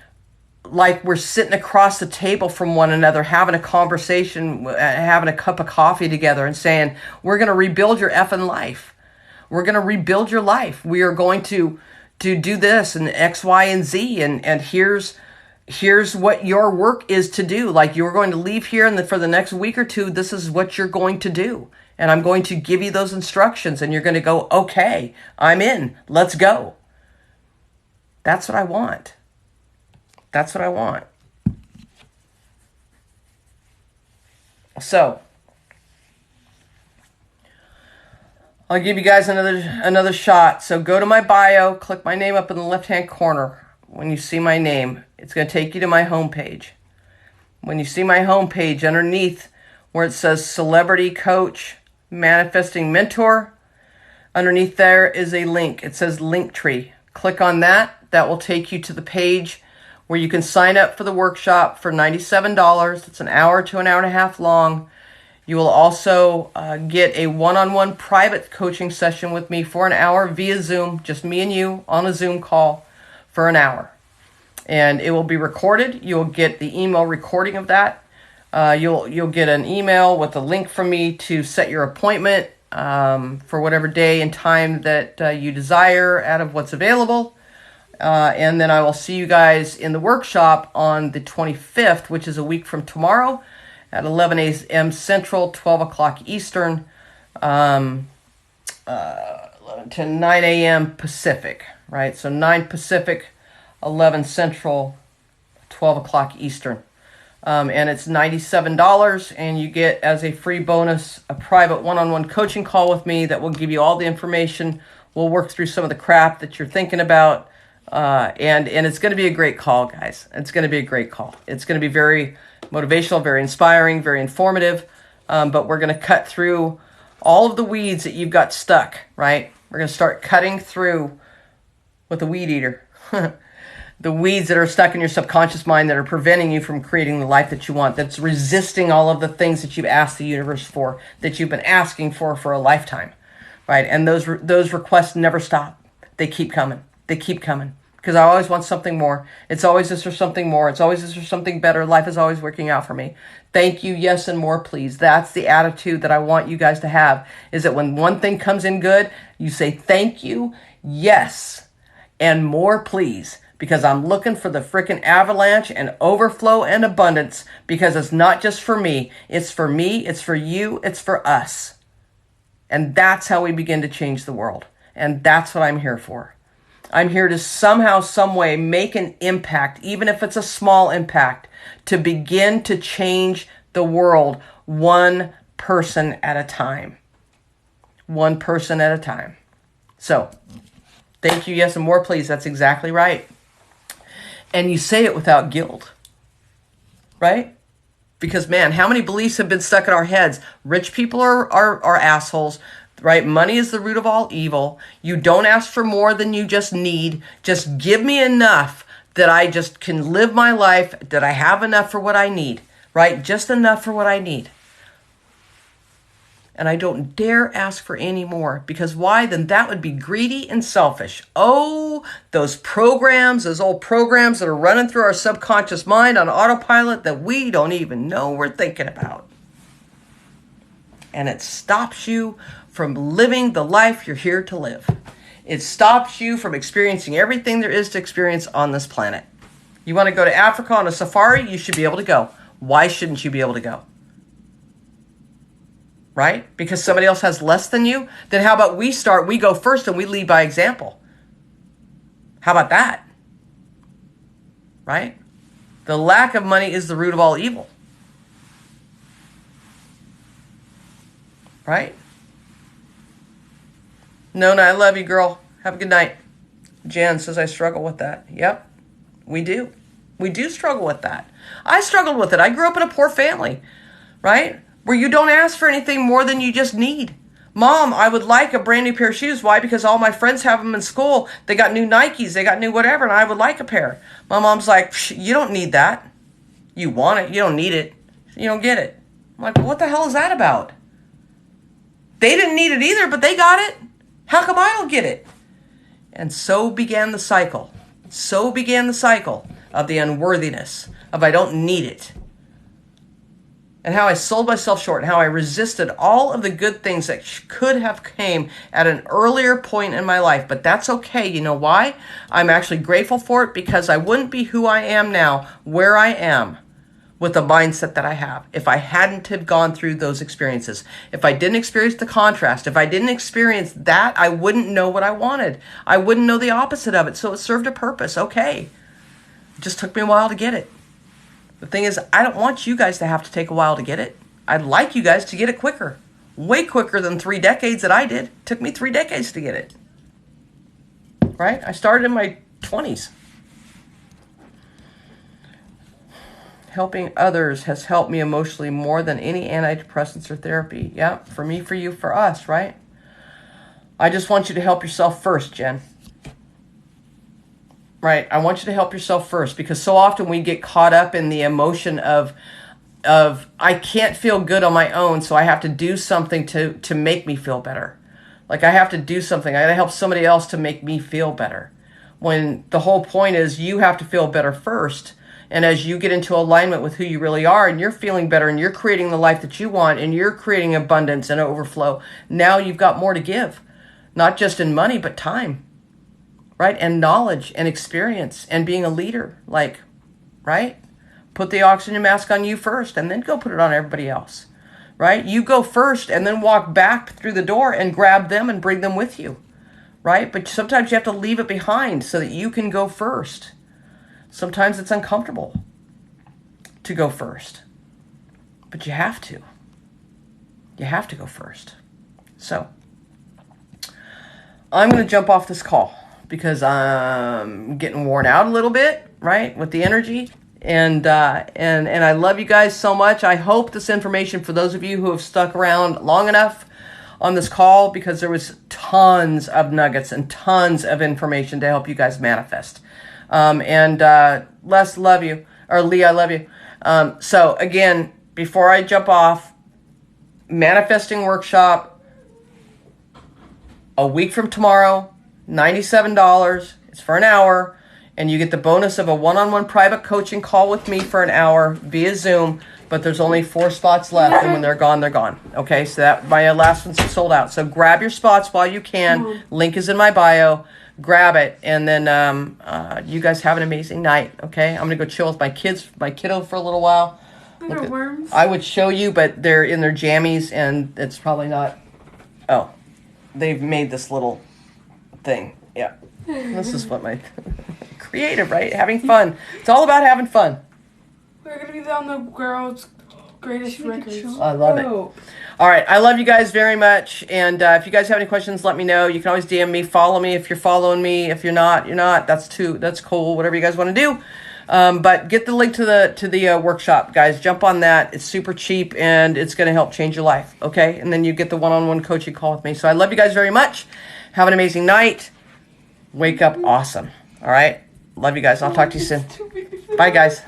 like we're sitting across the table from one another, having a conversation, having a cup of coffee together, and saying, we're going to rebuild your effing life. We're going to rebuild your life. We are going to do this and X, Y, and Z, and here's what your work is to do. Like, you're going to leave here, and for the next week or two, this is what you're going to do. And I'm going to give you those instructions, and you're going to go, okay, I'm in. Let's go. That's what I want. That's what I want. So, I'll give you guys another shot. So go to my bio, click my name up in the left-hand corner. When you see my name, it's going to take you to my homepage. When you see my homepage, underneath where it says Celebrity Coach Manifesting Mentor, underneath there is a link. It says Linktree. Click on that. That will take you to the page where you can sign up for the workshop for $97. It's an hour to an hour and a half long. You will also get a one-on-one private coaching session with me for an hour via Zoom, just me and you on a Zoom call for an hour. And it will be recorded. You'll get the email recording of that. You'll get an email with a link from me to set your appointment for whatever day and time that you desire out of what's available. And then I will see you guys in the workshop on the 25th, which is a week from tomorrow, at 11 a.m. Central, 12 o'clock Eastern, 11 to 9 a.m. Pacific, right? So 9 Pacific, 11 Central, 12 o'clock Eastern. And it's $97, and you get, as a free bonus, a private one-on-one coaching call with me that will give you all the information. We'll work through some of the crap that you're thinking about, and it's going to be a great call, guys. It's going to be a great call. It's going to be very motivational, very inspiring, very informative, but we're going to cut through all of the weeds that you've got stuck, right? We're going to start cutting through with a weed eater. The weeds that are stuck in your subconscious mind that are preventing you from creating the life that you want, that's resisting all of the things that you've asked the universe for, that you've been asking for a lifetime, right? And those requests never stop. They keep coming. They keep coming. Because I always want something more. It's always this or something more. It's always this or something better. Life is always working out for me. Thank you, yes, and more, please. That's the attitude that I want you guys to have, is that when one thing comes in good, you say thank you, yes, and more, please. Because I'm looking for the freaking avalanche and overflow and abundance, because it's not just for me. It's for me, it's for you, it's for us. And that's how we begin to change the world. And that's what I'm here for. I'm here to somehow, some way make an impact, even if it's a small impact, to begin to change the world one person at a time. One person at a time. So, thank you, yes, and more, please. That's exactly right. And you say it without guilt, right? Because, man, how many beliefs have been stuck in our heads? Rich people are assholes, right? Money is the root of all evil. You don't ask for more than you just need. Just give me enough that I just can live my life, that I have enough for what I need, right? Just enough for what I need. And I don't dare ask for any more, because why? Then that would be greedy and selfish. Oh, those programs, those old programs that are running through our subconscious mind on autopilot that we don't even know we're thinking about. And it stops you from living the life you're here to live. It stops you from experiencing everything there is to experience on this planet. You want to go to Africa on a safari? You should be able to go. Why shouldn't you be able to go? Right? Because somebody else has less than you? Then how about we go first and we lead by example? How about that? Right? The lack of money is the root of all evil. Right? Nona, I love you, girl. Have a good night. Jan says I struggle with that. Yep, we do. We do struggle with that. I struggled with it. I grew up in a poor family, right? Where you don't ask for anything more than you just need. Mom, I would like a brand new pair of shoes. Why? Because all my friends have them in school. They got new Nikes. They got new whatever, and I would like a pair. My mom's like, you don't need that. You want it. You don't need it. You don't get it. I'm like, well, what the hell is that about? They didn't need it either, but they got it. How come I don't get it? And so began the cycle. So began the cycle of the unworthiness, of I don't need it. And how I sold myself short, and how I resisted all of the good things that could have came at an earlier point in my life. But that's okay. You know why? I'm actually grateful for it, because I wouldn't be who I am now, where I am, with the mindset that I have, if I hadn't have gone through those experiences. If I didn't experience the contrast, if I didn't experience that, I wouldn't know what I wanted. I wouldn't know the opposite of it. So it served a purpose. Okay. It just took me a while to get it. The thing is, I don't want you guys to have to take a while to get it. I'd like you guys to get it quicker. Way quicker than 3 decades that I did. It took me 3 decades to get it. Right? I started in my 20s. Helping others has helped me emotionally more than any antidepressants or therapy. Yeah, for me, for you, for us, right? I just want you to help yourself first, Jen. Right? I want you to help yourself first, because so often we get caught up in the emotion of, of I can't feel good on my own, so I have to do something to make me feel better. Like I have to do something. I got to help somebody else to make me feel better. When the whole point is you have to feel better first. And as you get into alignment with who you really are and you're feeling better and you're creating the life that you want and you're creating abundance and overflow, now you've got more to give. Not just in money, but time, right? And knowledge and experience and being a leader, like, right? Put the oxygen mask on you first and then go put it on everybody else, right? You go first and then walk back through the door and grab them and bring them with you, right? But sometimes you have to leave it behind so that you can go first. Sometimes it's uncomfortable to go first, but you have to. You have to go first. So I'm going to jump off this call because I'm getting worn out a little bit, right, with the energy. And I love you guys so much. I hope this information, for those of you who have stuck around long enough on this call, because there was tons of nuggets and tons of information to help you guys manifest. Les, love you. Or Lee, I love you. So again, before I jump off, manifesting workshop, a week from tomorrow, $97. It's for an hour. And you get the bonus of a one-on-one private coaching call with me for an hour via Zoom. But there's only 4 spots left. And when they're gone, they're gone. Okay, so that my last one's sold out. So grab your spots while you can. Link is in my bio. Grab it, and then you guys have an amazing night, okay? I'm going to go chill with my kiddo for a little while. Are there worms? I would show you, but they're in their jammies, and it's probably not... Oh, they've made this little thing. Yeah. This is what my... Creative, right? Having fun. It's all about having fun. We're going to be on the girls' greatest records. I love it. All right. I love you guys very much. And if you guys have any questions, let me know. You can always DM me, follow me. If you're following me, if you're not, you're not. That's cool. Whatever you guys want to do. But get the link to the workshop, guys. Jump on that. It's super cheap and it's going to help change your life. Okay. And then you get the one-on-one coaching call with me. So I love you guys very much. Have an amazing night. Wake up awesome. All right. Love you guys. I'll talk to you soon. Bye, guys.